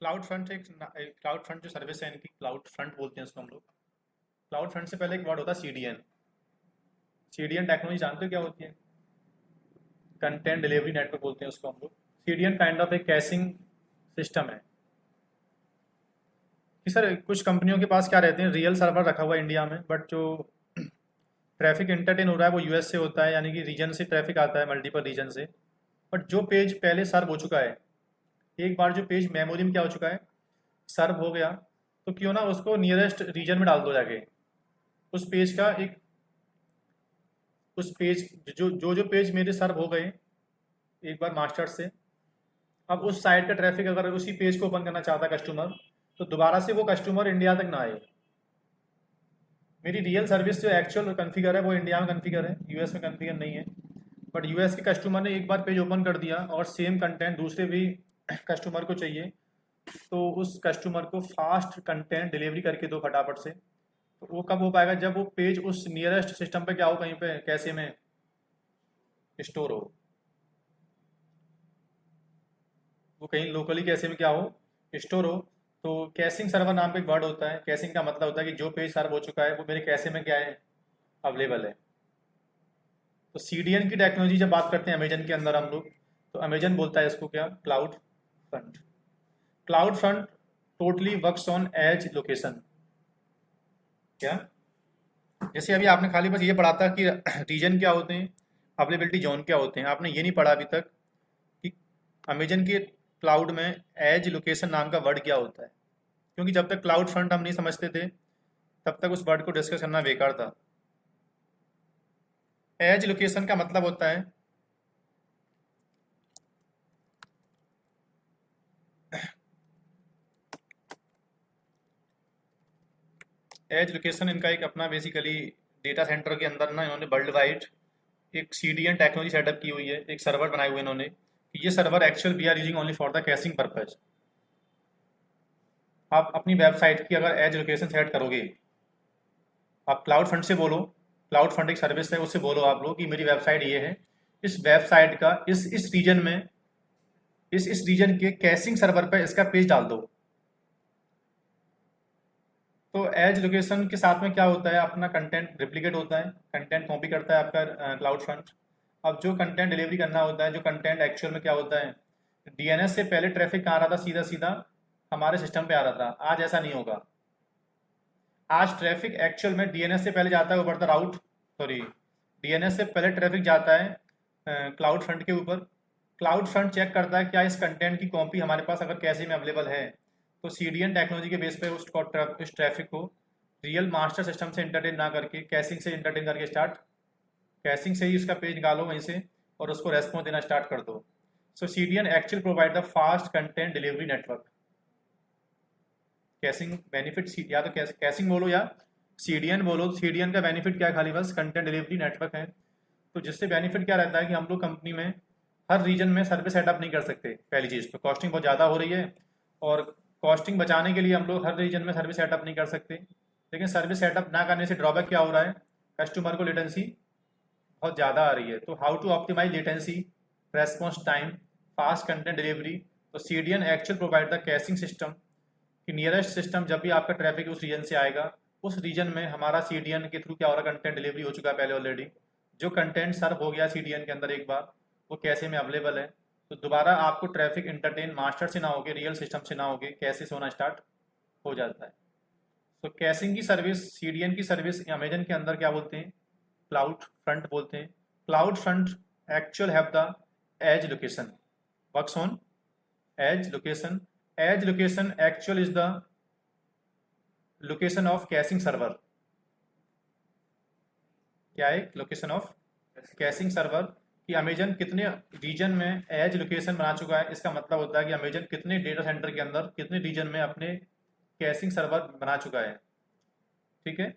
Cloud front एक cloud front जो service है इनकी, क्लाउड फ्रंट बोलते हैं इसको हम लोग। क्लाउड फ्रंट से पहले एक वर्ड होता है सीडीएन। सीडीएन टेक्नोलॉजी जानते हो क्या होती है? कंटेंट डिलीवरी नेटवर्क बोलते हैं उसको हम लोग। सीडीएन काइंड ऑफ एक कैशिंग सिस्टम है कि सर कुछ कंपनियों के पास क्या रहते हैं, रियल सर्वर रखा हुआ है इंडिया में, बट जो ट्रैफिक एंटरटेन हो रहा है वो यूएस से होता है, यानी कि रीजन से ट्रैफिक आता है, मल्टीपल रीजन से। बट जो पेज पहले सर्व हो चुका है, एक बार जो पेज मेमोरी में क्या हो चुका है, सर्व हो गया, तो क्यों ना उसको नियरेस्ट रीजन में डाल दो जाके। उस पेज का एक उस पेज जो पेज मेरे सर्व हो गए एक बार मास्टर से, अब उस साइट का ट्रैफिक अगर उसी पेज को ओपन करना चाहता है कस्टमर, तो दोबारा से वो कस्टमर इंडिया तक ना आए। मेरी रियल सर्विस जो एक्चुअल कन्फिगर है वो इंडिया में कन्फिगर है, यूएस में कन्फिगर नहीं है। बट यूएस के कस्टमर ने एक बार पेज ओपन कर दिया और सेम कंटेंट दूसरे भी कस्टमर को चाहिए, तो उस कस्टमर को फास्ट कंटेंट डिलीवरी करके दो फटाफट से। तो वो कब हो पाएगा? जब वो पेज उस नियरेस्ट सिस्टम पे क्या हो, कहीं पे कैसे में स्टोर हो, वो कहीं लोकली कैसे में क्या हो, स्टोर हो। तो कैशिंग सर्वर नाम का एक वर्ड होता है। कैशिंग का मतलब होता है कि जो पेज सर्व हो चुका है वो मेरे कैशे में क्या है, अवेलेबल है। तो सीडीएन की टेक्नोलॉजी जब बात करते हैं अमेजन के अंदर हम लोग, तो अमेजन बोलता है इसको क्या, cloud front. Cloud front totally works on edge location. क्या? जैसे अभी आपने खाली बस ये पढ़ा था कि रीजन क्या होते हैं, अवेलेबिलिटी जोन क्या होते हैं, आपने ये नहीं पढ़ा अभी तक कि अमेजन के क्लाउड में एज लोकेशन नाम का वर्ड क्या होता है। क्योंकि जब तक क्लाउड फ्रंट हम नहीं समझते थे तब तक उस वर्ड को डिस्कस करना बेकार था। एज लोकेशन का मतलब होता है, एज लोकेशन इनका एक अपना बेसिकली डेटा सेंटर के अंदर ना इन्होंने वर्ल्ड वाइड एक सीडीएन टेक्नोलॉजी सेटअप की हुई है, एक सर्वर बनाए हुए इन्होंने कि ये server actual we are using only for the caching purpose. आप अपनी वेबसाइट की अगर एज लोकेशन सेट करोगे, आप क्लाउड फ्रंट से बोलो, क्लाउड फ्रंट एक सर्विस है, उससे बोलो आप लोग कि मेरी वेबसाइट ये है, इस वेबसाइट का इस रीजन में, इस रीजन के कैशिंग सर्वर पर इसका पेज डाल दो। तो एज लोकेशन के साथ में क्या होता है, अपना कंटेंट रिप्लिकेट होता है, कंटेंट कॉपी करता है आपका क्लाउड फ्रंट। अब जो कंटेंट डिलीवरी करना होता है, जो कंटेंट एक्चुअल में क्या होता है, डीएनएस से पहले ट्रैफिक कहाँ आ रहा था, सीधा सीधा हमारे सिस्टम पे आ रहा था। आज ऐसा नहीं होगा। आज ट्रैफिक एक्चुअल में डीएनएस से पहले जाता है ऊपर द राउट, सॉरी, डीएनएस से पहले ट्रैफिक जाता है क्लाउड फ्रंट के ऊपर। क्लाउड फ्रंट चेक करता है क्या इस कंटेंट की कॉपी हमारे पास अगर कैसे में अवेलेबल है, तो सीडीएन टेक्नोलॉजी के बेस पे उस ट्रैफिक को रियल मास्टर सिस्टम से इंटरटेन ना करके कैशिंग से इंटरटेन करके स्टार्ट, कैशिंग से ही उसका पेज निकालो वहीं से और उसको रेस्पॉन्स देना स्टार्ट कर दो। So CDN actual provide the fast content delivery network. Caching benefit, या तो कैशिंग बोलो या सीडीएन बोलो। सीडीएन का बेनिफिट क्या है, खाली बस कंटेंट डिलीवरी नेटवर्क है। तो जिससे बेनिफिट क्या रहता है कि हम लोग कंपनी में हर रीजन में सर्विस सेटअप नहीं कर सकते। पहली चीज़ तो कॉस्टिंग बहुत ज़्यादा हो रही है, और कॉस्टिंग बचाने के लिए हम लोग हर रीजन में सर्विस सेटअप नहीं कर सकते। लेकिन सर्विस सेटअप ना करने से ड्रॉबैक क्या हो रहा है, कस्टमर को लेटेंसी बहुत ज़्यादा आ रही है। तो how to optimize latency, response time, fast content delivery. तो CDN actual provide the caching system कि नियरेस्ट सिस्टम जब भी आपका ट्रैफिक उस रीजन से आएगा, उस रीजन में हमारा सीडीएन के थ्रू क्या हो रहा है, कंटेंट डिलीवरी हो चुका है पहले ऑलरेडी। जो कंटेंट सर्व हो गया सीडीएन के अंदर एक बार, वो कैसे में अवेलेबल है, तो दोबारा आपको ट्रैफिक इंटरटेन मास्टर से ना होगे, रियल सिस्टम से ना होगे, कैसे से होना स्टार्ट हो जाता है। तो कैशिंग की सर्विस, सीडीएन की सर्विस अमेजन के अंदर क्या बोलते हैं, क्लाउड फ्रंट बोलते हैं। Cloud front actual have the edge location, works on edge location. Edge location actual is the location of caching server. क्या है लोकेशन ऑफ कैशिंग सर्वर, कि अमेजन कितने रीजन में एज लोकेशन बना चुका है। इसका मतलब होता है कि अमेजन कितने डेटा सेंटर के अंदर कितने रीजन में अपने कैशिंग सर्वर बना चुका है। ठीक है।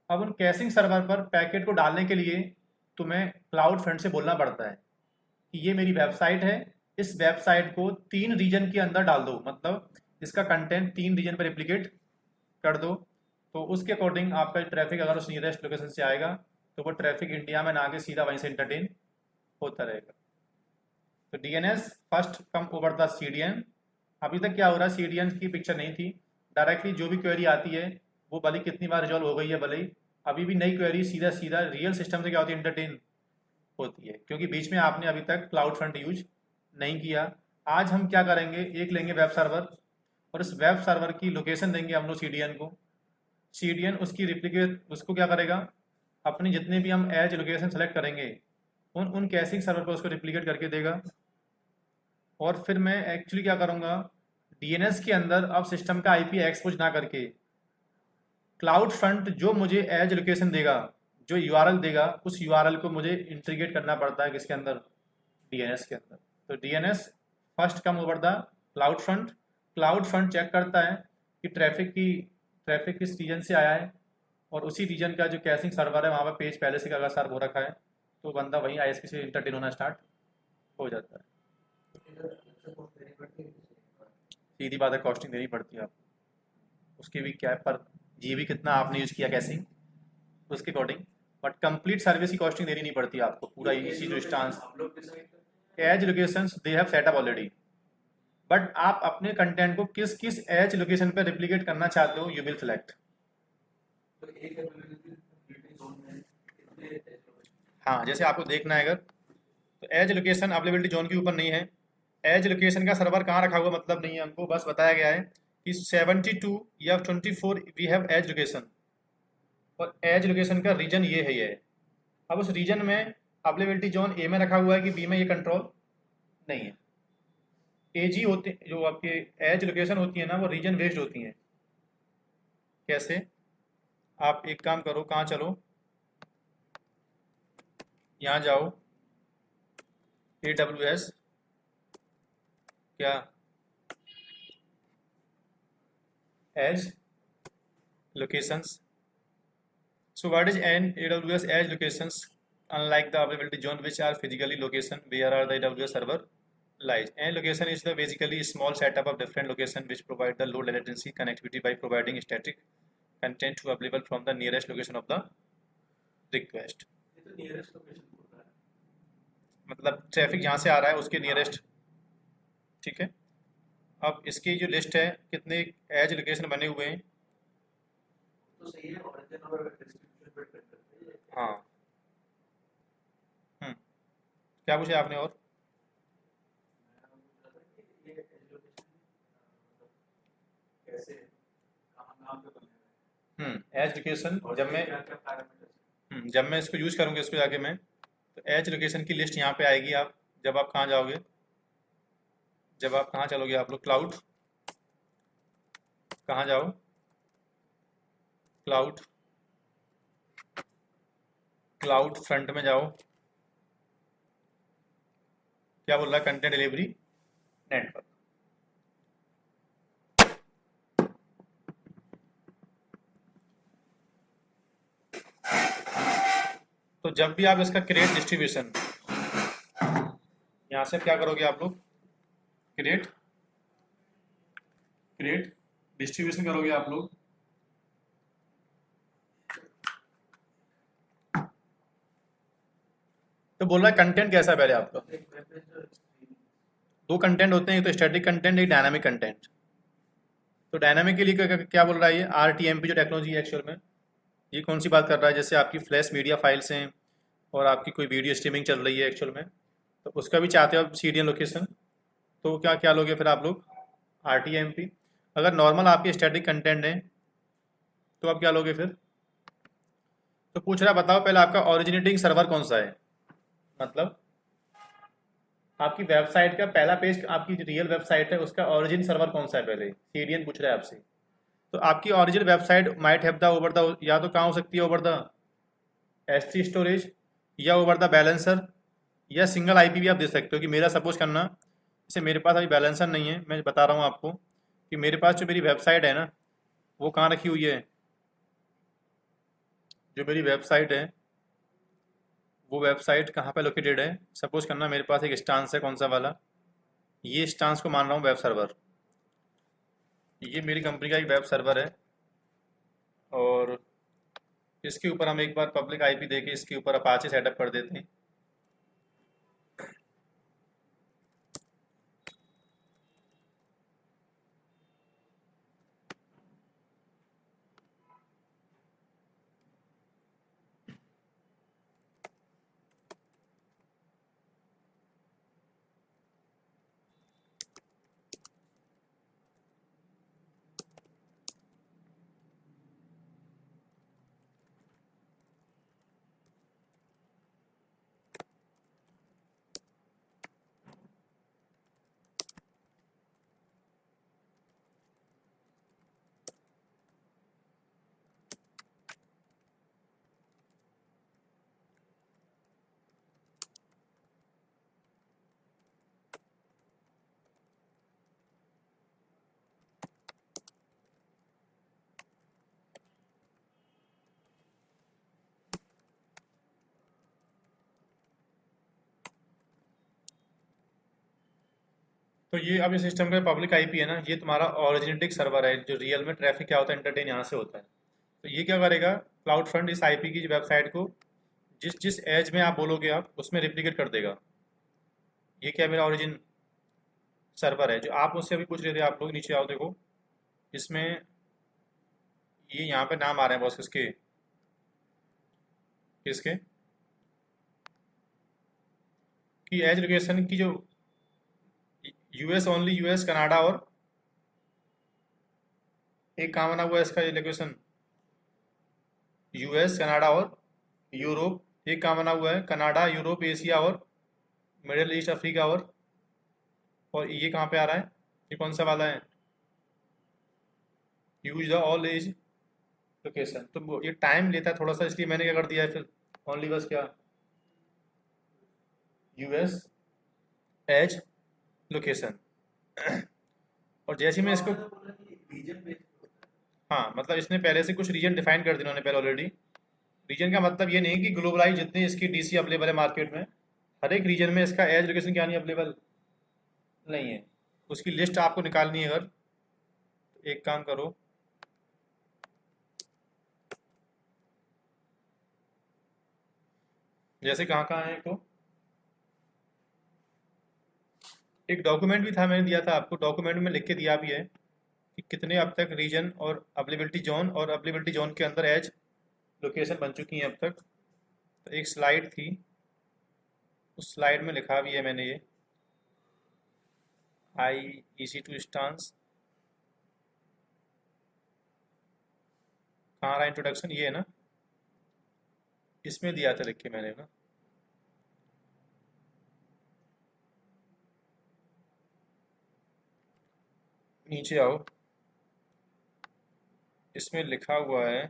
अब उन कैशिंग सर्वर पर पैकेट को डालने के लिए तुम्हें क्लाउड फ्रंट से बोलना पड़ता है कि ये मेरी वेबसाइट है, इस वेबसाइट को 3 रीजन के अंदर डाल दो, मतलब इसका कंटेंट 3 रीजन पर रिप्लिकेट कर दो। तो उसके अकॉर्डिंग आपका ट्रैफिक अगर उस नियरेस्ट लोकेशन से आएगा, तो वो ट्रैफिक इंडिया में ना के सीधा वहीं से इंटरटेन होता रहेगा। तो DNS first come over the CDN अभी तक क्या हो रहा है, सीडीएन की पिक्चर नहीं थी, डायरेक्टली जो भी क्वेरी आती है वो भले कितनी बार रिजॉल्व हो गई है, भले ही अभी भी नई क्वेरी सीधा सीधा रियल सिस्टम से क्या होती है, इंटरटेन होती है, क्योंकि बीच में आपने अभी तक क्लाउड फ्रंट यूज नहीं किया। आज हम क्या करेंगे, एक लेंगे वेब सर्वर और इस वेब सर्वर की लोकेशन देंगे हम लोग सीडीएन को। सीडीएन उसकी रिप्लिकेट उसको क्या करेगा, अपनी जितने भी हम एज लोकेशन सेलेक्ट करेंगे उन कैसिंग सर्वर पर उसको रिप्लिकेट करके देगा। और फिर मैं एक्चुअली क्या करूँगा, डीएनएस के अंदर अब सिस्टम का आईपी एक्सपोज ना करके क्लाउड फ्रंट जो मुझे एज लोकेशन देगा, जो यूआरएल देगा, उस यूआरएल को मुझे इंटीग्रेट करना पड़ता है किसके अंदर, डीएनएस के अंदर। तो DNS first come over the cloud front. Cloud front check करता है कि ट्रैफिक किस रीजन से आया है, और उसी रीजन का जो कैशिंग सर्वर है वहाँ पर पेज पहले से अगर सर्व हो रखा है तो बंदा वहीं आईएसपी से इंटरटेन होना स्टार्ट हो जाता है। सीधी बात है, कॉस्टिंग देनी पड़ती है आपको, उसकी भी क्या है, पर जीबी कितना आपने यूज़ किया कैशिंग उसके अकॉर्डिंग, बट कंप्लीट सर्विस की कॉस्टिंग देनी नहीं पड़ती आपको, पूरा इसी जो stance edge locations they have setup already. But आप अपने कंटेंट को किस किस एज लोकेशन पे रिप्लिकेट करना चाहते हो, यू विल सिलेक्ट। हाँ, जैसे आपको देखना है अगर, तो एज लोकेशन अवेलेबिलिटी जोन के ऊपर नहीं है, एज लोकेशन का सर्वर कहाँ रखा हुआ मतलब नहीं है, हमको बस बताया गया है कि 72 या 24 वी हैव एज लोकेशन, और एज लोकेशन का रीजन ये है, ये है। अब उस रीजन में अवेलेबिलिटी जोन ए में रखा हुआ है कि बी में, ये कंट्रोल नहीं है। एजी होते जो आपके एज लोकेशन होती है ना, वो रीजन बेस्ड होती हैं। कैसे, आप एक काम करो, कहाँ चलो, यहाँ जाओ, AWS क्या edge locations. So what is an AWS edge locations? Unlike the availability zone, which are physically location where are the AWS server lies. And location is the basically small setup of different location which provide the low latency connectivity by providing static content to available from the nearest location of the request. मतलब traffic जहाँ से आ रहा है उसके nearest, ठीक है। अब इसकी जो लिस्ट है कितने एज लोकेशन बने हुए हैं, तो सही है, origin और description पे depend करता है। हाँ, क्या पूछे आपने और? एज लोकेशन जब मैं इसको यूज करूँगा, इसको जाके मैं, तो एज लोकेशन की लिस्ट यहाँ पे आएगी। आप जब आप कहाँ जाओगे, जब आप कहाँ चलोगे, आप लोग क्लाउड, कहाँ जाओ, क्लाउड, क्लाउड फ्रंट में जाओ, क्या बोल रहा है, कंटेंट डिलीवरी नेटवर्क। तो जब भी आप इसका क्रिएट डिस्ट्रीब्यूशन, यहाँ से क्या करोगे आप लोग, क्रिएट डिस्ट्रीब्यूशन करोगे आप लोग। तो बोल रहा है कंटेंट कैसा है, पहले आपका दो कंटेंट होते हैं, तो स्टैटिक कंटेंट, एक डायनामिक कंटेंट। तो डायनामिक के लिए क्या बोल रहा है, ये RTMP जो टेक्नोलॉजी है एक्चुअल में, ये कौन सी बात कर रहा है, जैसे आपकी फ्लैश मीडिया फाइल्स हैं और आपकी कोई वीडियो स्ट्रीमिंग चल रही है एक्चुअल में, तो उसका भी चाहते हो आप CDN लोकेशन, तो क्या क्या लोगे फिर आप लोग, RTMP। अगर नॉर्मल आपके स्टैटिक कंटेंट है तो आप क्या लोगे फिर, तो पूछ रहा है बताओ पहले आपका ओरिजिनेटिंग सर्वर कौन सा है, मतलब आपकी वेबसाइट का पहला पेज, आपकी रियल वेबसाइट है उसका ओरिजिन सर्वर कौन सा है, पहले CDN पूछ रहा है आपसे। तो आपकी original website might have the over the, या तो कहाँ हो सकती है, ओवर द S3 स्टोरेज, या ओवर द बैलेंसर, या सिंगल IP भी आप दे सकते हो। कि मेरा सपोज करना, जैसे मेरे पास अभी बैलेंसर नहीं है, मैं बता रहा हूँ आपको कि मेरे पास जो मेरी वेबसाइट है ना, वो कहाँ रखी हुई है, जो मेरी वेबसाइट है वो वेबसाइट कहाँ पे लोकेटेड है। सपोज करना मेरे पास एक स्टांस है, कौन सा वाला, ये स्टांस को मान रहा हूँ वेब सर्वर, ये मेरी कंपनी का एक वेब सर्वर है, और इसके ऊपर हम एक बार पब्लिक IP देके इसके ऊपर अपाचे सेटअप कर देते हैं। तो ये अब ये सिस्टम का पब्लिक आईपी है ना, ये तुम्हारा ओरिजिनेटिंग सर्वर है, जो रियल में ट्रैफिक क्या होता है एंटरटेन यहाँ से होता है। तो ये क्या करेगा, क्लाउड फ्रंट इस आईपी की वेबसाइट को जिस जिस एज में आप बोलोगे आप उसमें रिप्लिकेट कर देगा। ये क्या मेरा ओरिजिन सर्वर है जो आप मुझसे अभी पूछ रहे थे, आप लोग नीचे आओ देखो, इसमें ये यहाँ पे नाम आ रहे हैं बॉस किसके किसके कि एज लोकेशन की जो यूएस ओनली, यूएस कनाडा और एक कहाँ बना हुआ है इसका ये लोकेशन, यूएस कनाडा और यूरोप, एक कहाँ बना हुआ है, कनाडा यूरोप एशिया और मिडिल ईस्ट अफ्रीका और ये कहाँ पे आ रहा है, ये कौन सा वाला है, use the all edge location. तो ये टाइम लेता है थोड़ा सा, इसलिए मैंने क्या कर दिया है फिर ओनली बस क्या यूएस एज लोकेशन। और जैसे ही मैं इसको, हाँ मतलब इसने पहले से कुछ रीजन डिफाइन कर दिए उन्होंने पहले ऑलरेडी। रीजन का मतलब ये नहीं कि ग्लोबलाइज जितने इसकी डीसी अवेलेबल है मार्केट में, हर एक रीजन में इसका एज लोकेशन क्या नहीं अवेलेबल नहीं है। उसकी लिस्ट आपको निकालनी है, अगर तो एक काम करो, जैसे कहाँ कहाँ है, तो एक डॉक्यूमेंट भी था मैंने दिया था आपको, डॉक्यूमेंट में लिख के दिया भी है कि कितने अब तक रीजन और अवेलेबिलिटी जोन और अवेलेबिलिटी जोन के अंदर एज लोकेशन बन चुकी हैं अब तक। तो एक स्लाइड थी, उस स्लाइड में लिखा भी है मैंने, ये IEC2 स्टांस कहाँ रहा इंट्रोडक्शन, ये है ना, इसमें दिया था लिख के मैंने ना। नीचे आओ, इसमें लिखा हुआ है,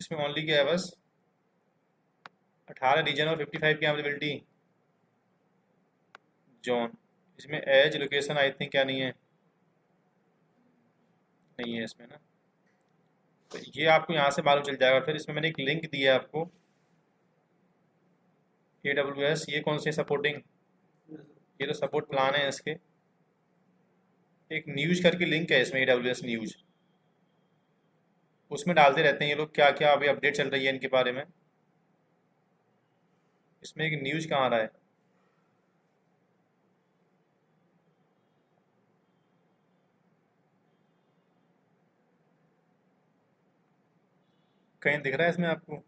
इसमें ओनली क्या है बस 18 रीजन और 55 की अवेलेबिलिटी जोन। इसमें एज लोकेशन आई थिंक क्या नहीं है, नहीं है इसमें ना। तो ये आपको यहाँ से मालूम चल जाएगा। फिर इसमें मैंने एक लिंक दिया है आपको, AWS, ये कौन से सपोर्टिंग, ये तो सपोर्ट प्लान है इसके। एक न्यूज करके लिंक है इसमें, AWS न्यूज, उसमें डालते रहते हैं ये लोग क्या क्या अभी अपडेट चल रही है इनके बारे में। इसमें एक न्यूज कहाँ आ रहा है, कहीं दिख रहा है इसमें आपको?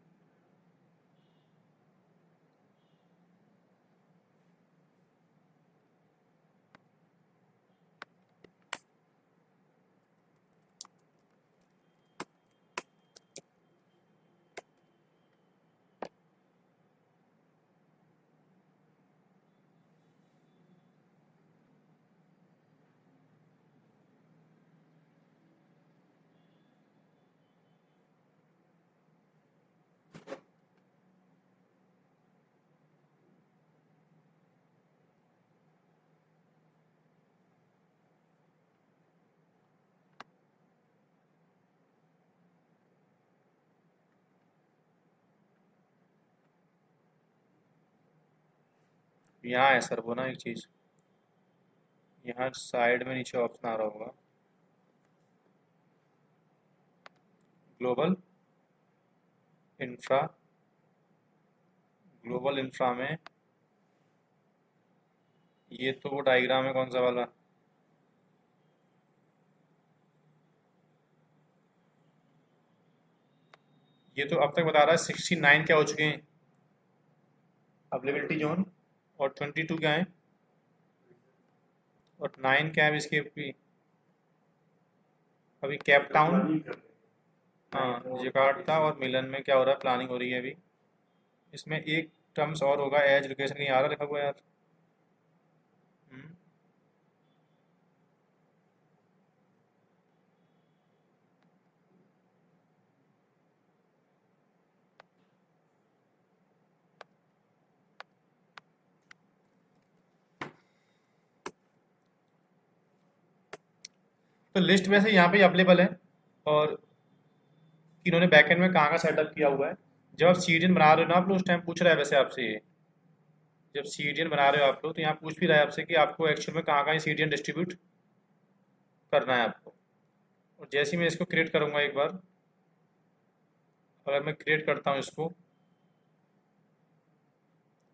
यहाँ है सर वो ना एक चीज़, यहाँ साइड में नीचे ऑप्शन आ रहा होगा, ग्लोबल इंफ्रा, ग्लोबल इंफ्रा में ये तो वो डायग्राम है कौन सा वाला, ये तो अब तक बता रहा है 69 क्या हो चुके हैं अवेलेबिलिटी जोन, और 22 क्या है, और 9 क्या है इसके अभी कैप टाउन, हाँ जकार्ता और मिलन में क्या हो रहा है, प्लानिंग हो रही है अभी। इसमें एक टर्म्स और होगा, एज लोकेशन कहीं आ रहा लिखा हुआ है यार। हम्म, तो लिस्ट वैसे यहाँ पे अवेलेबल है, और इन्होंने बैकएंड में कहाँ का सेटअप किया हुआ है। जब आप सीडीएन बना रहे हो ना आप लोग, उस टाइम पूछ रहा है वैसे आपसे ये जब सीडीएन बना रहे हो आप लोग तो यहाँ पूछ भी रहा है आपसे कि आपको एक्चुअल में कहाँ कहाँ सीडीएन डिस्ट्रीब्यूट करना है आपको। और जैसे ही मैं इसको क्रिएट करूँगा एक बार, अगर मैं क्रिएट करता हूँ इसको,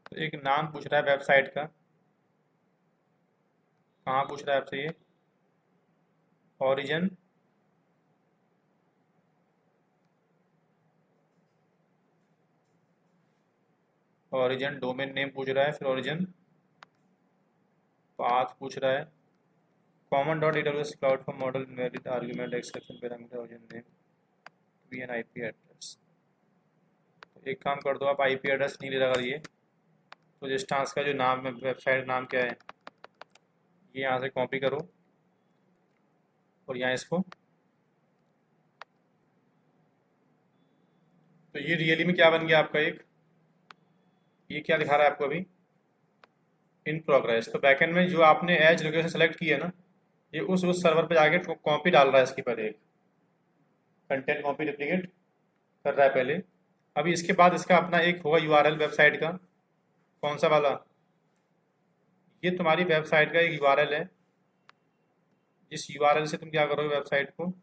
तो एक नाम पूछ रहा है वेबसाइट का। कहाँ पूछ रहा है आपसे ये? ओरिजिन, ओरिजिन डोमेन नेम पूछ रहा है, फिर ओरिजिन पाथ पूछ रहा है, common dot AWS cloud for model invalid argument exception parameter origin name भी एन आईपी एड्रेस। तो एक काम कर दो आप, आईपी एड्रेस नहीं ले रहा अगर ये, तो डिस्टेंस का जो नाम है, वेबसाइट नाम क्या है, ये यहाँ से कॉपी करो और यहाँ इसको, तो ये रियली में क्या बन गया आपका एक, ये क्या दिखा रहा है आपको अभी, इन प्रोग्रेस। तो बैकएंड में जो आपने एज लोकेशन सेलेक्ट की है ना, ये उस सर्वर पे जाके कॉपी डाल रहा है इसकी, पहले एक कंटेंट कॉपी रिप्लिकेट कर रहा है पहले। अभी इसके बाद इसका अपना एक होगा यूआरएल वेबसाइट का। कौन सा वाला? ये तुम्हारी वेबसाइट का एक यूआरएल है। जिस यूआरएल से तुम क्या करोगे वेबसाइट को,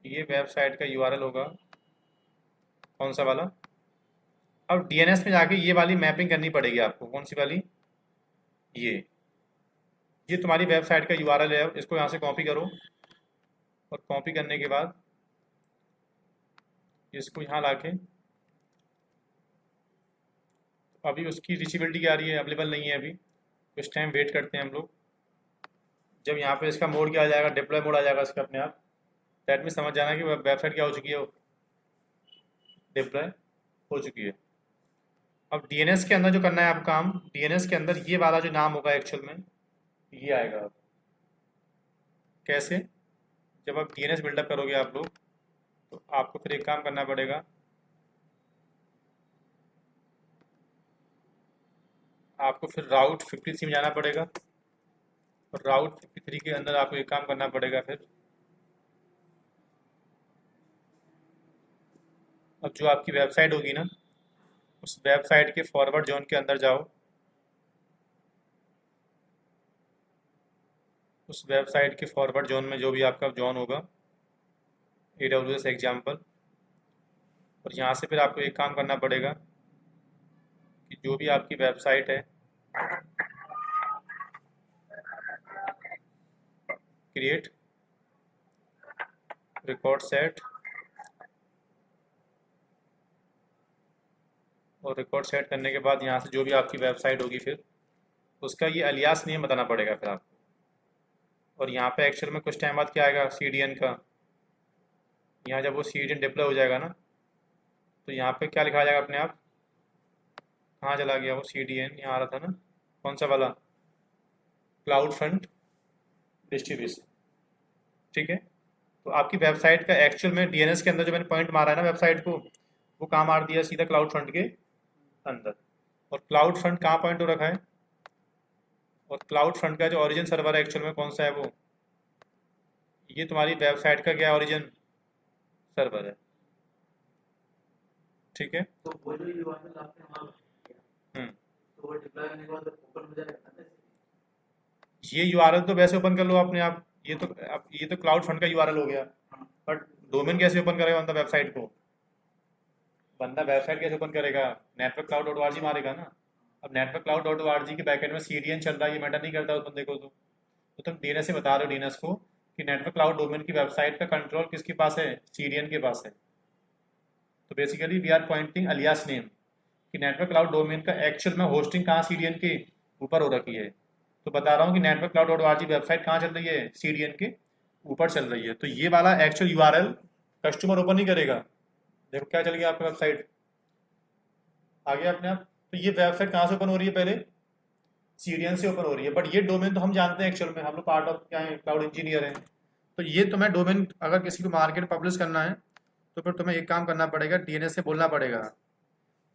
ये वेबसाइट का यूआरएल होगा। कौन सा वाला? अब डीएनएस में जाके ये वाली मैपिंग करनी पड़ेगी आपको। कौन सी वाली? ये तुम्हारी वेबसाइट का यूआरएल है। इसको यहाँ से कॉपी करो और कॉपी करने के बाद इसको यहाँ लाके, अभी उसकी रीचेबिलिटी क्या आ रही है, अवेलेबल नहीं है अभी, कुछ टाइम वेट करते हैं हम लोग। जब यहाँ पे इसका मोड क्या आ जाएगा, डिप्लॉय मोड आ जाएगा इसका अपने आप, दैट में समझ जाना कि वेबसाइट क्या हो चुकी है, डिप्लॉय हो चुकी है। अब डीएनएस के अंदर जो करना है आप काम, डीएनएस के अंदर ये वाला जो नाम होगा एक्चुअल में ये आएगा। कैसे? जब आप डीएनएस बिल्डअप करोगे आप लोग, तो आपको फिर एक काम करना पड़ेगा, आपको फिर राउट 53 में जाना पड़ेगा और राउट 53 के अंदर आपको एक काम करना पड़ेगा फिर, अब जो आपकी वेबसाइट होगी ना, उस वेबसाइट के फॉरवर्ड जोन के अंदर जाओ। उस वेबसाइट के फॉरवर्ड जोन में जो भी आपका जोन होगा, AWS एग्जाम्पल, और यहाँ से फिर आपको एक काम करना पड़ेगा कि जो भी आपकी वेबसाइट है, क्रिएट रिकॉर्ड सेट, और रिकॉर्ड सेट करने के बाद यहाँ से जो भी आपकी वेबसाइट होगी फिर उसका ये अलियास नेम बताना पड़ेगा फिर आपको। और यहाँ पे एक्चुअल में कुछ टाइम बाद क्या आएगा, सीडीएन का। यहाँ जब वो सीडीएन डिप्लॉय हो जाएगा ना, तो यहाँ पे क्या लिखा जाएगा अपने आप, कहाँ चला गया वो सीडीएन, यहाँ आ रहा था ना, कौन सा वाला, क्लाउड फ्रंट डिस्ट्रीब्यूशन। ठीक है, तो आपकी वेबसाइट का एक्चुअल में डीएनएस के अंदर जो मैंने पॉइंट मारा है ना वेबसाइट को, वो कहाँ मार दिया, सीधा क्लाउड फ्रंट के अंदर। और क्लाउड फ्रंट कहाँ पॉइंट हो रखा है, और क्लाउड फ्रंट का जो ओरिजिन सर्वर है एक्चुअल में कौन सा है, वो ये तुम्हारी वेबसाइट का क्या ओरिजिन सर्वर है। ठीक है, तो वो जो यूआरएल आपने वहां किया, तो वो डिप्लॉय करने के बाद ओपन हो जाएगा ना? ये यूआरएल तो वैसे ओपन कर लो अपने आप, ये तो क्लाउड फ्रंट का यूआरएल हो गया, बट डोमेन कैसे ओपन करेगा बंदा वेबसाइट को, बंदा वेबसाइट कैसे ओपन करेगा, नेटवर्क क्लाउड डॉट ओआरजी मारेगा ना। अब नेटवर्क क्लाउड डॉट ओआरजी के बैकएंड में सीडीएन चल रहा है, ये मैटर नहीं करता उस बंदे को। तो तुम डीएनएस से बता रहे हो डीएनएस को कि नेटवर्क क्लाउड डोमेन की वेबसाइट का कंट्रोल किसके पास है, सीडीएन के पास है। तो basically we are pointing alias name कि नेटवर्क क्लाउड डोमेन का एक्चुअल में होस्टिंग कहाँ सीडीएन के ऊपर हो रखी है। तो बता रहा हूँ कि network cloud dot ORG website कहाँ चल रही है, सीडीएन के ऊपर चल रही है। तो ये वाला एक्चुअल यूआरएल कस्टमर ओपन नहीं करेगा। देखो क्या चल गया आपका वेबसाइट, आ गया अपने आप। तो ये वेबसाइट कहाँ से ओपन हो रही है, पहले सीडीएन से ओपन हो रही है, बट ये डोमेन तो हम जानते हैं एक्चुअल में, हम लोग पार्ट ऑफ क्या है, क्लाउड इंजीनियर हैं। तो ये तुम्हें डोमेन अगर किसी को मार्केट पब्लिश करना है तो फिर तुम्हें एक काम करना पड़ेगा, डीएनएस से बोलना पड़ेगा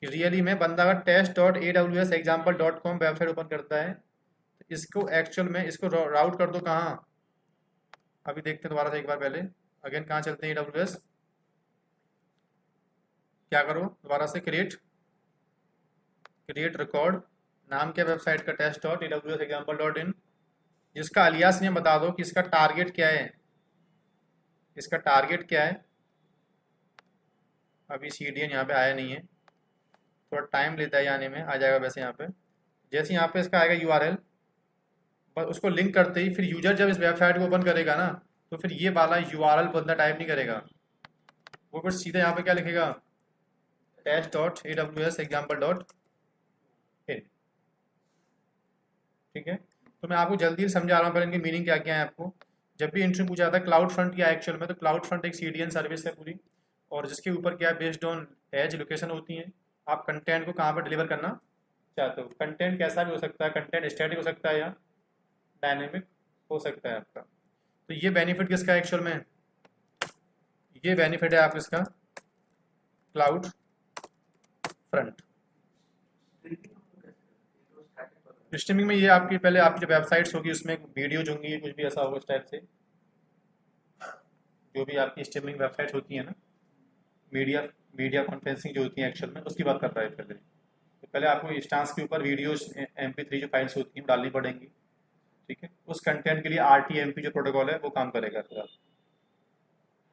कि रियली में बंदा अगर test.aws.example.com वेबसाइट ओपन करता है तो इसको एक्चुअल में इसको राउट कर दो कहाँ। अभी देखते हैं दोबारा से एक बार, पहले अगेन कहाँ चलते हैं, AWS क्या करो दोबारा से, क्रिएट रिकॉर्ड, नाम क्या वेबसाइट का, test.aws-example.in, जिसका अलियास नेम बता दो कि इसका टारगेट क्या है, इसका टारगेट क्या है। अभी CDN यहाँ पे आया नहीं है, थोड़ा टाइम लेता है आने में, आ जाएगा वैसे यहाँ पे। जैसे यहाँ पे इसका आएगा URL, पर उसको लिंक करते ही फिर यूजर जब इस वेबसाइट को ओपन करेगा ना, तो फिर ये वाला URL बंदा टाइप नहीं करेगा, वो फिर सीधा यहाँ पे क्या लिखेगा, test.aws-example.in। ठीक है, तो मैं आपको जल्दी से समझा रहा हूँ पर इनकी मीनिंग क्या क्या है आपको। जब भी इंटरव्यू पूछा जाता है क्लाउड फ्रंट क्या एक्चुअल में, तो क्लाउड फ्रंट एक CDN सर्विस है पूरी, और जिसके ऊपर क्या बेस्ड ऑन एज लोकेशन होती है, आप कंटेंट को कहाँ पर डिलीवर करना चाहते हो। कंटेंट कैसा भी हो सकता है, कंटेंट स्टैटिक हो सकता है या डायनेमिक हो सकता है आपका। तो ये बेनिफिट किसका एक्चुअल में, ये बेनिफिट है आप इसका क्लाउड फ्रंट। स्ट्रीमिंग में ये आपकी पहले आपकी जो वेबसाइट्स होगी उसमें वीडियोज होंगी, कुछ भी ऐसा होगा इस टाइप से, जो भी आपकी स्ट्रीमिंग वेबसाइट होती है ना, मीडिया कॉन्फ्रेंसिंग जो होती है एक्चुअल में, उसकी बात कर रहा है पहले। तो पहले आपको इंस्टांस के ऊपर वीडियोज MP3 जो फाइल्स होती हैं डालनी पड़ेंगी। ठीक है, उस कंटेंट के लिए RTMP जो प्रोटोकॉल है वो काम करेगा। फिर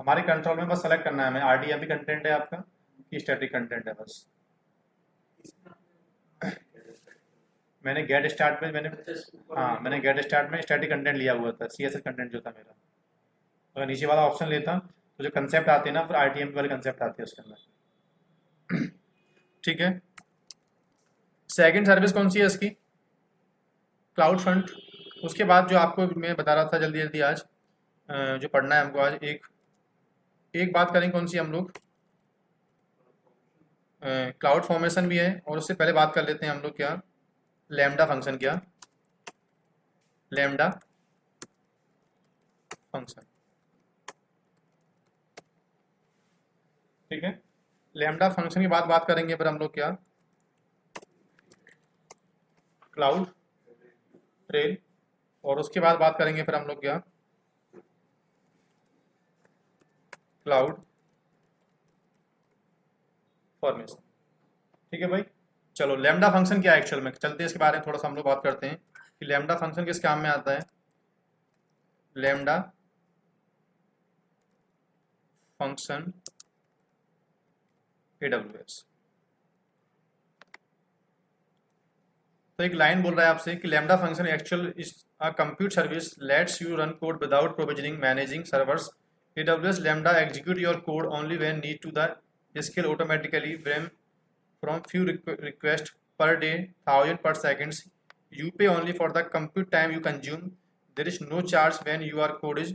हमारे कंट्रोल में बस सेलेक्ट करना है हमें, RTMP कंटेंट है आपका कि स्टैटिक कंटेंट है बस। मैंने गेट स्टार्ट में मैंने गेट स्टार्ट में स्टैटिक कंटेंट लिया हुआ था, CSS कंटेंट जो था मेरा। अगर नीचे वाला ऑप्शन लेता तो जो कंसेप्ट आते हैं ना, फिर RTMP वाले कंसेप्ट आते हैं उसके अंदर। ठीक है, सेकंड सर्विस कौन सी है इसकी, क्लाउड फ्रंट। उसके बाद जो आपको मैं बता रहा था जल्दी जल्दी आज जो पढ़ना है हमको, आज एक बात करेंगे कौन सी हम लोग, क्लाउड फॉर्मेशन भी है, और उससे पहले बात कर लेते हैं हम लोग क्या, लैम्डा फंक्शन। क्या लैम्डा फंक्शन, ठीक है। लैम्डा फंक्शन की बात करेंगे पर हम लोग क्या, क्लाउड ट्रेल, और उसके बाद बात करेंगे फिर हम लोग क्या, क्लाउड फॉर्मेशन। ठीक है भाई, चलो लैम्डा फंक्शन क्या है एक्चुअल में, चलते हैं इसके बारे में थोड़ा सा हम लोग बात करते हैं कि लैम्डा फंक्शन किस काम में आता है। लैम्डा फंक्शन AWS, तो एक लाइन बोल रहा है आपसे कि lambda function actual is a compute service lets you run code without provisioning managing servers. AWS lambda execute your code only when need to the scale automatically from few requests per day, 1000 per seconds. You pay only for the compute time you consume. There is no charge when your code is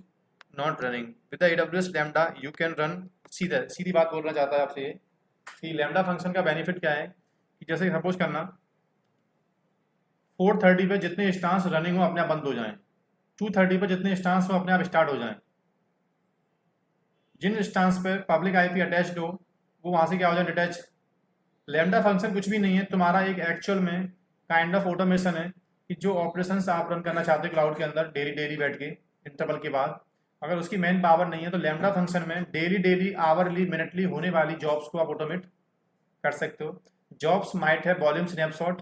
not running. With the AWS Lambda, you can run सीधी बात बोलना चाहता है आपसे कि lambda function का benefit क्या है कि जैसे सपोज करना 4:30 पे जितने इंस्टांस रनिंग हो अपने आप बंद हो जाएं, 2:30 पे जितने इंस्टांस हो अपने आप स्टार्ट हो जाएं। जिन इंस्टांस पे पब्लिक IP अटैच्ड हो वो वहाँ से क्या हो जाए, डिटैच। लैम्डा फंक्शन कुछ भी नहीं है, तुम्हारा एक एक्चुअल में काइंड ऑफ ऑटोमेशन है कि जो ऑपरेशंस आप रन करना चाहते हो क्लाउड के अंदर डेली बैठ के इंटरवल के बाद, अगर उसकी मेन पावर नहीं है तो लैम्डा फंक्शन में डेली आवरली मिनटली होने वाली जॉब्स को आप ऑटोमेट कर सकते हो। जॉब्स माइट है वॉल्यूम स्नैपशॉट,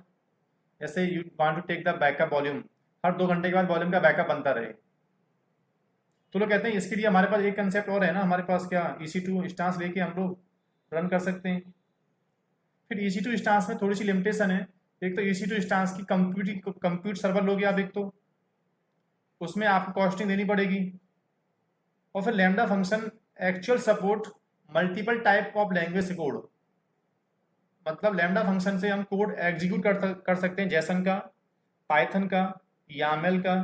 जैसे you want to take the backup volume, हर 2 घंटे के बाद वॉल्यूम का बैकअप बनता रहे। तो लोग कहते हैं इसके लिए हमारे पास एक कंसेप्ट और है ना, हमारे पास क्या EC2 इंस्टांस लेके हम लोग रन कर सकते हैं। फिर EC2 इंस्टांस में थोड़ी सी लिमिटेशन है, एक तो EC2 इंस्टांस की कंप्यूट सर्वर लोगे आप, एक तो उसमें आपको कॉस्टिंग देनी पड़ेगी, और फिर lambda function actual support multiple type of language code, मतलब लैम्डा फंक्शन से हम कोड एग्जीक्यूट कर सकते हैं, जैसन का, पाइथन का, YAML का,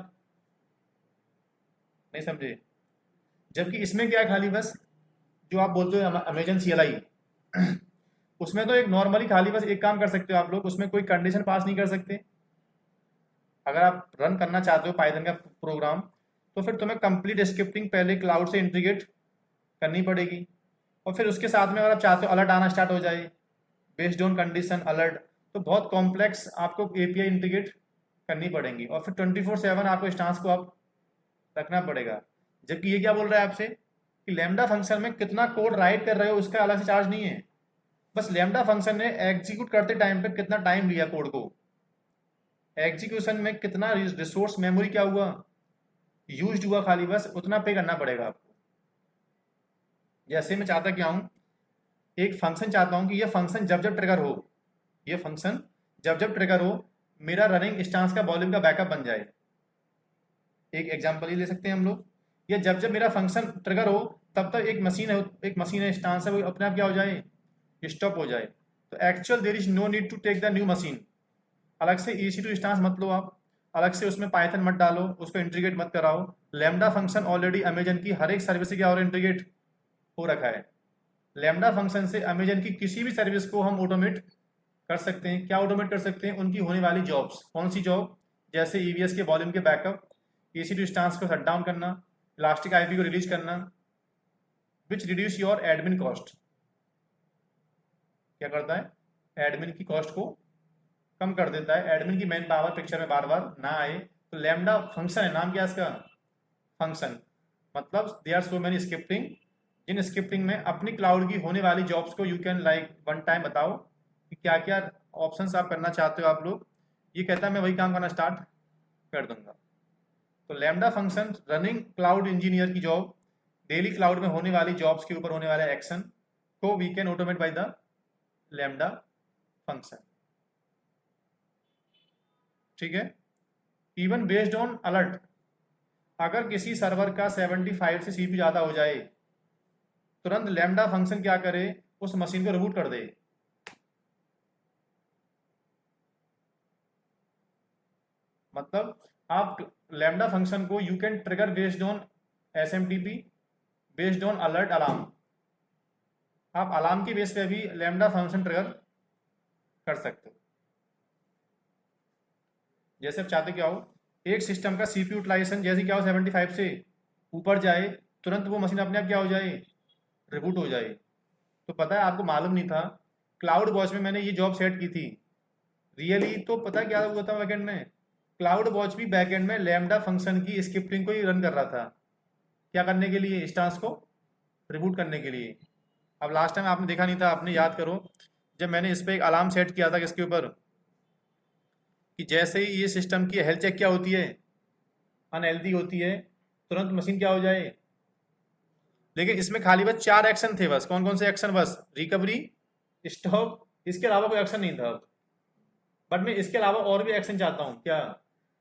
नहीं समझे। जबकि इसमें क्या है, खाली बस जो आप बोलते हो अमेजन CLI उसमें तो एक नॉर्मली खाली बस एक काम कर सकते हो आप लोग, उसमें कोई कंडीशन पास नहीं कर सकते। अगर आप रन करना चाहते हो पाइथन का प्रोग्राम तो फिर तुम्हें कंप्लीट स्क्रिप्टिंग पहले क्लाउड से इंटीग्रेट करनी पड़ेगी, और फिर उसके साथ में अगर आप चाहते हो अलर्ट आना स्टार्ट हो जाए बेस्ड ऑन कंडीशन अलर्ट, तो बहुत कॉम्प्लेक्स आपको API इंटीग्रेट करनी पड़ेंगी, और फिर 24/7 आपको इंस्टांस को आप रखना पड़ेगा। जबकि ये क्या बोल रहा है आपसे कि लैम्डा फंक्शन में कितना कोड राइट कर रहे हो उसका अलग से चार्ज नहीं है, बस लैम्डा फंक्शन ने एग्जीक्यूट करते टाइम पे कितना टाइम लिया कोड को, एग्जीक्यूशन में कितना रिसोर्स मेमोरी क्या हुआ यूज हुआ, खाली बस उतना पे करना पड़ेगा आपको। जैसे मैं चाहता क्या हूँ, एक फंक्शन चाहता हूँ कि ये फंक्शन जब जब ट्रिगर हो, ये फंक्शन जब जब ट्रिगर हो मेरा रनिंग इंस्टेंस का वॉल्यूम का बैकअप बन जाए। एक एग्जांपल ये ले सकते हैं हम लोग, ये जब जब मेरा फंक्शन ट्रिगर हो तब तक एक मशीन है इंस्टेंस है वो अपने आप क्या हो जाए, स्टॉप हो जाए। तो actual there is no need to take the new machine, अलग से EC2 इंस्टेंस मत लो आप, अलग से उसमें पाइथन मत डालो, उसको इंटीग्रेट मत कराओ। लैम्डा फंक्शन ऑलरेडी अमेजन की हर एक सर्विस से क्या और इंटीग्रेट हो रखा है। लैम्डा फंक्शन से अमेजन की किसी भी सर्विस को हम ऑटोमेट कर सकते हैं। क्या ऑटोमेट कर सकते हैं, उनकी होने वाली जॉब्स। कौन सी जॉब, जैसे EVS के वॉल्यूम के बैकअप, EC2 इंस्टेंस को शट डाउन करना, इलास्टिक IP को रिलीज करना, which reduce your admin cost. क्या करता है, एडमिन की कॉस्ट को कम कर देता है, एडमिन की मैन पावर पिक्चर में बार बार ना आए। तो लैम्डा फंक्शन है, नाम क्या है इसका, फंक्शन, मतलब they are so many scripting, जिन स्क्रिप्टिंग में अपनी क्लाउड की होने वाली जॉब्स को you can like one time बताओ कि क्या क्या ऑप्शंस आप करना चाहते हो आप लोग, ये कहता है मैं वही काम करना स्टार्ट कर दूंगा। तो lambda function running cloud engineer की जॉब, डेली क्लाउड में होने वाली जॉब्स के ऊपर होने वाले एक्शन को we can automate by the lambda function. ठीक है, इवन बेस्ड ऑन अलर्ट, अगर किसी सर्वर का 75 से CPU ज़्यादा हो जाए, तुरंत लैम्डा फंक्शन क्या करे, उस मशीन को रिबूट कर दे। मतलब आप लैम्डा फंक्शन को you can trigger based on SMTP, based on alert alarm. आप अलार्म की बेस पे भी लैम्डा फंक्शन ट्रिगर कर सकते हो। जैसे आप चाहते क्या हो, एक सिस्टम का CPU यूटिलाइजेशन जैसे क्या हो 75 से ऊपर जाए, तुरंत वो मशीन अपने आप क्या हो जाए, रिबूट हो जाए। तो पता है आपको मालूम नहीं था, क्लाउड वॉच में मैंने ये जॉब सेट की थी रियली। तो पता है क्या हुआ था बैकेंड में, क्लाउड वॉच भी बैकेंड में लैम्डा फंक्शन की स्क्रिप्टिंग को ही रन कर रहा था। क्या करने के लिए, इंस्टेंस को रिबूट करने के लिए। अब लास्ट टाइम आपने देखा नहीं था, आपने याद करो, जब मैंने इस पर एक अलार्म सेट किया था किसके ऊपर, कि जैसे ही ये सिस्टम की हेल्थ चेक क्या होती है, अनहेल्दी होती है, तुरंत मशीन क्या हो जाए। लेकिन इसमें खाली बस 4 एक्शन थे, बस कौन कौन से एक्शन, बस रिकवरी, स्टॉप, इसके अलावा कोई एक्शन नहीं था। बट मैं इसके अलावा और भी एक्शन चाहता हूँ, क्या,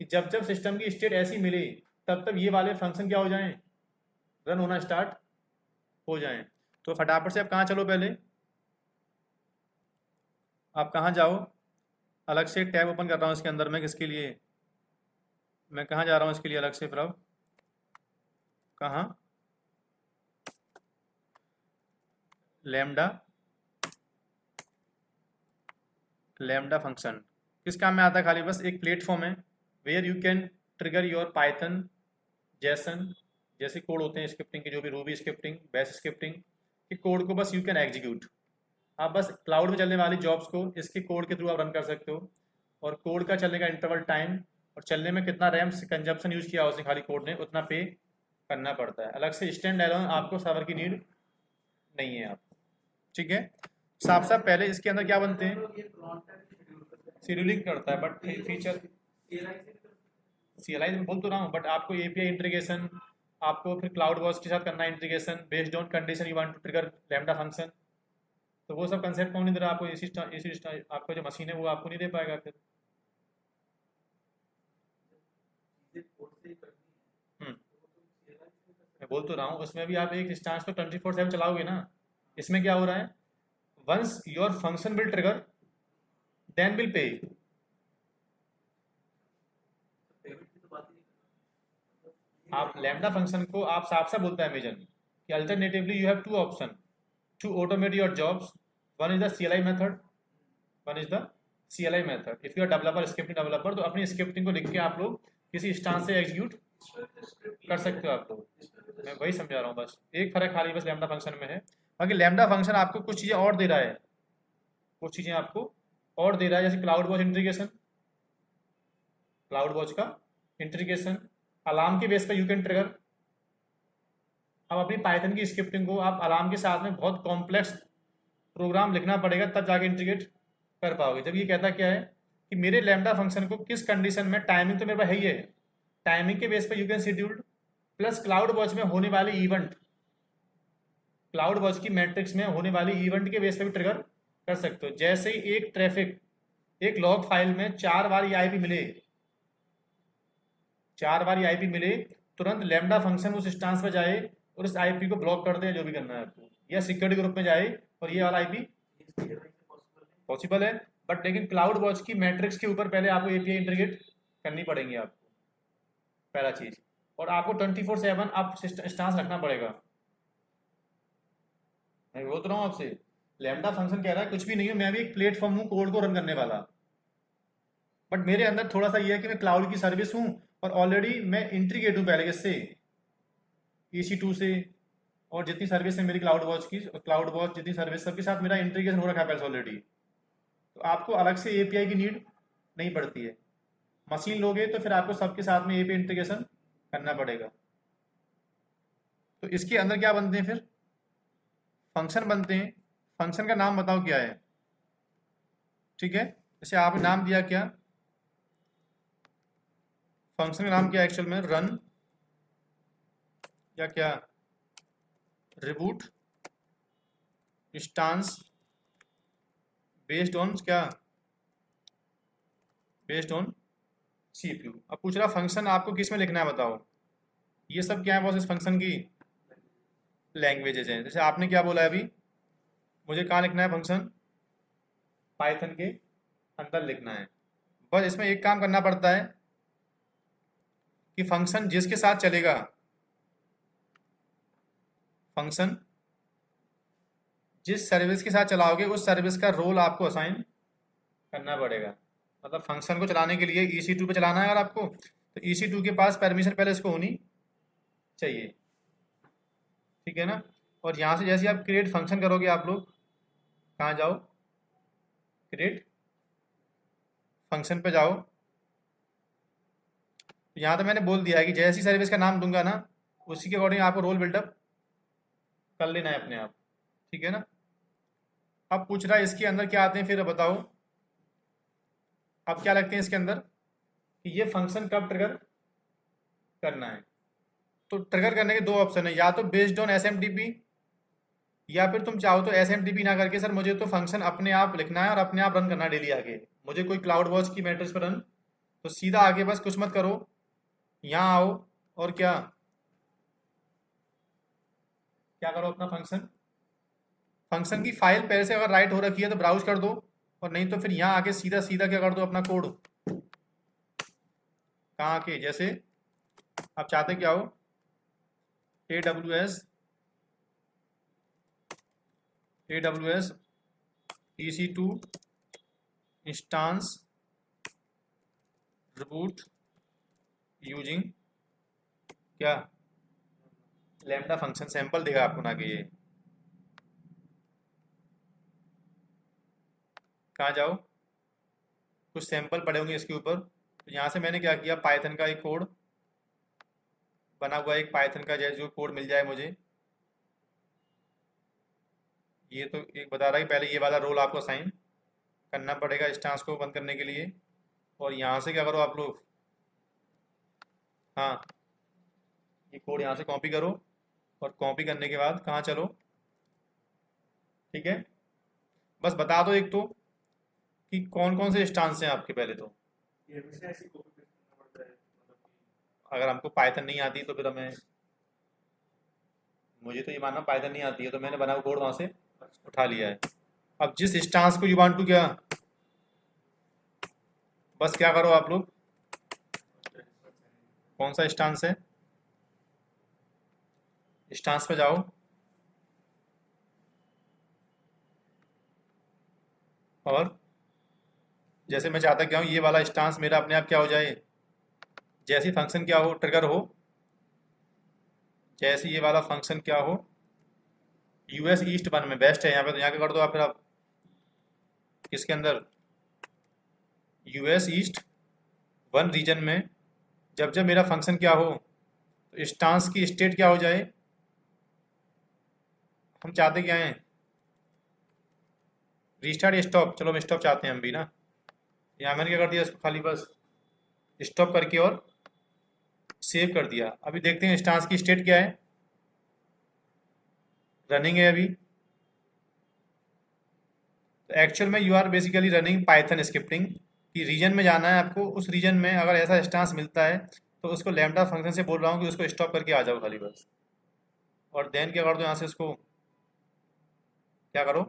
कि जब जब सिस्टम की स्टेट ऐसी मिले तब तब ये वाले फंक्शन क्या हो जाएं, रन होना स्टार्ट हो जाएं। तो फटाफट से आप कहाँ चलो, पहले आप कहाँ जाओ, अलग से टैब ओपन कर रहा हूँ इसके अंदर में, किसके लिए, मैं कहाँ जा रहा हूँ इसके लिए अलग से, प्रभ कहाँ, लैम्डा, लैम्डा फंक्शन किस काम में आता है, खाली बस एक प्लेटफॉर्म है where you can trigger your python, JSON जैसे कोड होते हैं स्क्रिप्टिंग के, जो भी रूबी स्क्रिप्टिंग, बैश स्क्रिप्टिंग के कोड को बस यू कैन एग्जीक्यूट। आप बस क्लाउड में चलने वाली जॉब्स को इसके कोड के थ्रू आप रन कर सकते हो, और कोड का चलने का इंटरवल टाइम और चलने में कितना रैम कंजप्शन यूज किया उसने खाली कोड ने, उतना पे करना पड़ता है। अलग से स्टैंड एलोन आपको सर्वर की नीड नहीं है आपको। ठीक है, साफ साफ पहले इसके अंदर क्या बनते हैं, ये कॉन्टेक्ट शेड्यूल करता है, शेड्यूलिंग करता है, बट फीचर CLI बोल तो रहा हूँ, बट आपको API इंटीग्रेशन, आपको फिर क्लाउड वॉच के साथ करना है integration based on condition you want to trigger lambda function. तो वो सब कंसेप्ट कौन नहीं दे रहा आपको, इसी आपको जो मशीन है वो आपको नहीं दे पाएगा फिर। कोड से ही करनी है, हम्म, तो वो तुम CLI से कर सकते मैं बोल तो रहा हूँ, उसमें भी आप एक इंस्टेंस तो 24/7 चलाओगे ना। इसमें क्या हो रहा है, once your function will trigger then will pay. हो। पेमेंट की तो बात ही नहीं कर रहा, आप लैम्डा फंक्शन को आप साफ साफ बोलता है अमेजन कि alternatively you have 2 option to automate your jobs, one is the CLI method, one is the CLI method. If you are developer, scripting developer, तो अपनी स्क्रिप्टिंग को लिख के आप लोग किसी इंस्टेंस से एग्जीक्यूट कर सकते हो आप लोग। मैं वही समझा रहा हूँ, बस एक फर्क खाली बस लैम्डा फंक्शन में है। बाकी लैम्डा फंक्शन आपको कुछ चीज़ें और दे रहा है, कुछ चीज़ें आपको और दे रहा है, जैसे cloud watch integration, cloud watch का इंटीग्रेशन, अलार्म के बेस पर यू कैन ट्रिगर। अब अपनी पाइथन की स्क्रिप्टिंग को आप अलार्म के साथ में बहुत कॉम्प्लेक्स प्रोग्राम लिखना पड़ेगा, तब जाके इंटीग्रेट कर पाओगे। जब ये कहता क्या है कि मेरे लैम्डा फंक्शन को किस कंडीशन में, टाइमिंग तो मेरे पास है ही है, टाइमिंग के बेस पर you can scheduled, plus cloud watch में होने वाले इवेंट, क्लाउड वॉच की मैट्रिक्स में होने वाली इवेंट के बेस पे भी ट्रिगर कर सकते हो। जैसे ही एक ट्रैफिक, एक लॉग फाइल में 4 बार ये आईपी मिले, 4 बार ये आईपी मिले, तुरंत लैम्डा फंक्शन उस इंस्टेंस पे जाए और इस आईपी को ब्लॉक कर दे, जो भी करना है आपको, या सिक्योरिटी ग्रुप में जाए और ये वाला आईपी पॉसिबल है। बट लेकिन क्लाउड वॉच की मैट्रिक्स के ऊपर पहले आपको एपीआई इंटीग्रेट करनी पड़ेंगी आपको, पहला चीज। और आपको 24/7 आप इंस्टेंस रखना पड़ेगा। मैं बोल रहा हूँ आपसे, लैम्डा फंक्शन कह रहा है कुछ भी नहीं है, मैं भी एक प्लेटफॉर्म हूँ कोड को रन करने वाला, बट मेरे अंदर थोड़ा सा ये है कि मैं क्लाउड की सर्विस हूँ और ऑलरेडी मैं इंटीग्रेट हूँ पहले किससे, EC2 से, और जितनी सर्विस है मेरी क्लाउड वॉच की, क्लाउड वॉच जितनी सर्विस सबके साथ मेरा इंटीग्रेशन हो रखा है पहले ऑलरेडी। तो आपको अलग से एपीआई की नीड नहीं पड़ती है। मशीन लोगे तो फिर आपको सबके साथ में एपीआई इंटीग्रेशन करना पड़ेगा। तो इसके अंदर क्या बनते हैं फिर, फंक्शन बनते हैं। फंक्शन का नाम बताओ क्या है, ठीक है। जैसे आपने नाम दिया क्या, फंक्शन का नाम क्या है एक्चुअल में, रन या क्या, रिबूट इंस्टेंस बेस्ड ऑन क्या, बेस्ड ऑन CPU। अब पूछ रहा फंक्शन आपको किस में लिखना है बताओ। ये सब क्या है बॉस, इस फंक्शन की लैंग्वेजेज हैं। जैसे आपने क्या बोला है अभी, मुझे कहाँ लिखना है फंक्शन, पाइथन के अंदर लिखना है। बस इसमें एक काम करना पड़ता है कि फंक्शन जिसके साथ चलेगा, फंक्शन जिस सर्विस के साथ चलाओगे उस सर्विस का रोल आपको असाइन करना पड़ेगा। मतलब फंक्शन को चलाने के लिए EC2 पे चलाना है अगर आपको, तो EC2 के पास परमिशन पहले इसको होनी चाहिए, ठीक है ना। और यहाँ से जैसे आप क्रिएट फंक्शन करोगे, आप लोग कहाँ जाओ, क्रिएट फंक्शन पे जाओ। तो यहाँ तो मैंने बोल दिया है कि जैसी सर्विस का नाम दूंगा ना, उसी के अकॉर्डिंग आपको रोल बिल्डअप कर लेना है अपने आप, ठीक है ना। अब पूछ रहा है इसके अंदर क्या आते हैं फिर बताओ, अब क्या लगते हैं इसके अंदर कि ये फंक्शन कब ट्रिगर करना है। तो ट्रिगर करने के दो ऑप्शन है, या तो बेस्ड ऑन SMTP, या फिर तुम चाहो तो SMTP ना करके सर मुझे तो फंक्शन अपने आप लिखना है और अपने आप रन करना है डेली आगे, मुझे कोई क्लाउड वॉच की मैट्रिक्स पर रन, तो सीधा आगे बस कुछ मत करो, यहाँ आओ और क्या क्या करो, अपना फंक्शन की फाइल पहले से अगर राइट हो रखी है तो ब्राउज कर दो, और नहीं तो फिर यहाँ आके सीधा सीधा क्या कर दो, अपना कोड कहाँ आके, जैसे आप चाहते क्या हो, AWS EC2 instance reboot using क्या, लैम्डा फंक्शन। सैंपल देगा आपको ना कि ये, कहाँ जाओ, कुछ सैंपल पड़े होंगे इसके ऊपर। तो यहाँ से मैंने क्या किया, पाइथन का एक कोड बना हुआ है, एक पाइथन का जैसे जो कोड मिल जाए मुझे, ये तो एक बता रहा है कि पहले ये वाला रोल आपको साइन करना पड़ेगा इंस्टेंस को बंद करने के लिए। और यहाँ से क्या करो आप लोग, हाँ ये कोड यहाँ से कॉपी करो, और कॉपी करने के बाद कहाँ चलो, ठीक है। बस बता दो एक तो कि कौन कौन से इंस्टेंस हैं आपके पहले तो। ये हमेशा ऐसी कॉपी पेस्ट करना पड़ता है, मतलब कि अगर हमको पाइथन नहीं आती तो फिर हमें, मुझे तो ये मानना पाइथन नहीं आती है, तो मैंने बना हुआ कोड वहाँ से उठा लिया है। अब जिस इंस्टेंस को यू वांट टू क्या, बस क्या करो आप लोग, कौन सा इंस्टेंस है, इंस्टेंस पे जाओ, और जैसे मैं चाहता क्या हूँ ये वाला इंस्टेंस मेरा अपने आप क्या हो जाए, जैसे फंक्शन क्या हो ट्रिगर हो, जैसे ये वाला फंक्शन क्या हो, US ईस्ट 1 में बेस्ट है यहाँ पे, तो यहाँ क्या कर दो आप फिर, आप किसके अंदर, US ईस्ट 1 रीजन में जब जब मेरा फंक्शन क्या हो, तो इंस्टेंस की स्टेट क्या हो जाए, हम चाहते क्या हैं, रीस्टार्ट स्टॉप, चलो हम स्टॉप चाहते हैं हम भी ना। यहाँ मैंने क्या कर दिया, इसको खाली बस स्टॉप करके और सेव कर दिया। अभी देखते हैं इंस्टांस की स्टेट क्या है, रनिंग है अभी। तो एक्चुअल में you are basically running python scripting कि रीजन में जाना है आपको, उस रीजन में अगर ऐसा इंस्टांस मिलता है तो उसको लैम्डा फंक्शन से बोल रहा हूँ कि उसको स्टॉप करके आ जाओ खाली बस। और देन क्या कर दो, यहाँ से उसको क्या करो,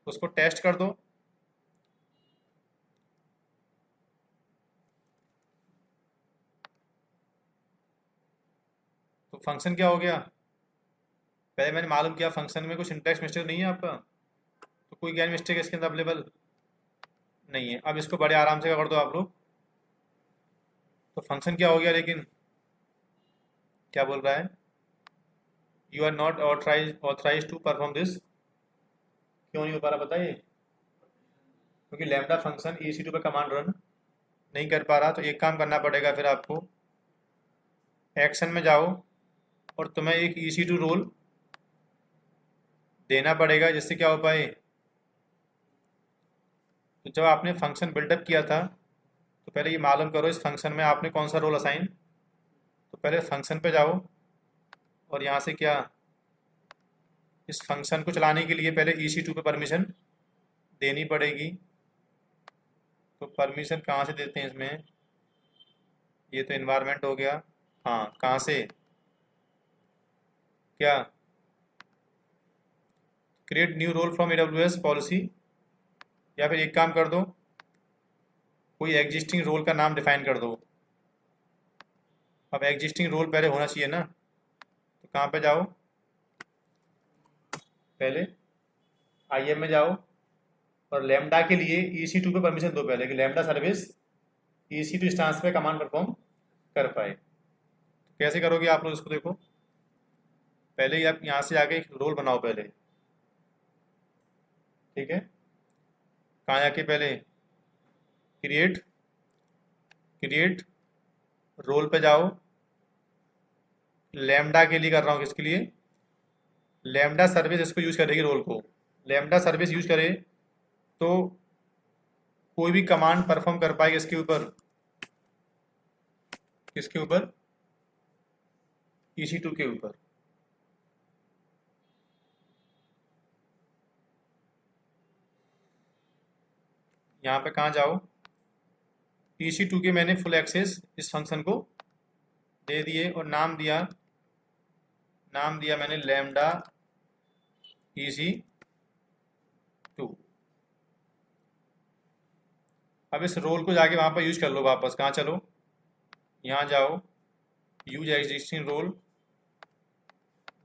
उसको टेस्ट कर दो। तो फंक्शन क्या हो गया, पहले मैंने मालूम किया फंक्शन में कुछ सिंटैक्स मिस्टेक नहीं है आपका, तो कोई गैर मिस्टेक इसके अंदर अवेलेबल नहीं है। अब इसको बड़े आराम से क्या कर दो आप लोग, तो फंक्शन क्या हो गया, लेकिन क्या बोल रहा है, you are not authorize to perform this. क्यों नहीं हो पा रहा बताइए, क्योंकि लैम्डा फंक्शन EC2 पे कमांड रन नहीं कर पा रहा। तो एक काम करना पड़ेगा फिर आपको, एक्शन में जाओ और तुम्हें एक EC2 रोल देना पड़ेगा, जिससे क्या हो पाए। तो जब आपने फंक्शन बिल्डअप किया था तो पहले ये मालूम करो इस फंक्शन में आपने कौन सा रोल असाइन। तो पहले फंक्शन पे जाओ और यहाँ से क्या, इस फंक्शन को चलाने के लिए पहले EC2 पे परमिशन देनी पड़ेगी। तो परमिशन कहाँ से देते हैं इसमें, ये तो इन्वायरमेंट हो गया। हाँ, कहाँ से, क्या, create new role from AWS policy, या फिर एक काम कर दो, कोई एग्जिस्टिंग रोल का नाम डिफाइन कर दो। अब एग्जिस्टिंग रोल पहले होना चाहिए ना, तो कहाँ पे जाओ, पहले IAM में जाओ और लैम्डा के लिए EC2 पे परमिशन दो पहले, कि लैम्डा सर्विस EC2 इंस्टांस पे कमांड परफॉर्म कर पाए। तो कैसे करोगे आप लोग इसको, देखो पहले ही आप यहाँ से आके एक रोल बनाओ पहले, ठीक है। कहाँ जाके, पहले क्रिएट रोल पे जाओ। लैम्डा के लिए कर रहा हूँ, किसके लिए, लैम्डा सर्विस इसको यूज करेगी रोल को। लैम्डा सर्विस यूज करे तो कोई भी कमांड परफॉर्म कर पाएगा इसके ऊपर, किसके ऊपर, EC2 के ऊपर। यहाँ पे कहाँ जाओ, EC2 के मैंने फुल एक्सेस इस फंक्शन को दे दिए और नाम दिया मैंने लैम्डा EC2। अब इस रोल को जाके वहाँ पर यूज कर लो वापस, कहाँ चलो, यहाँ जाओ, यूज एग्जिस्टिंग रोल,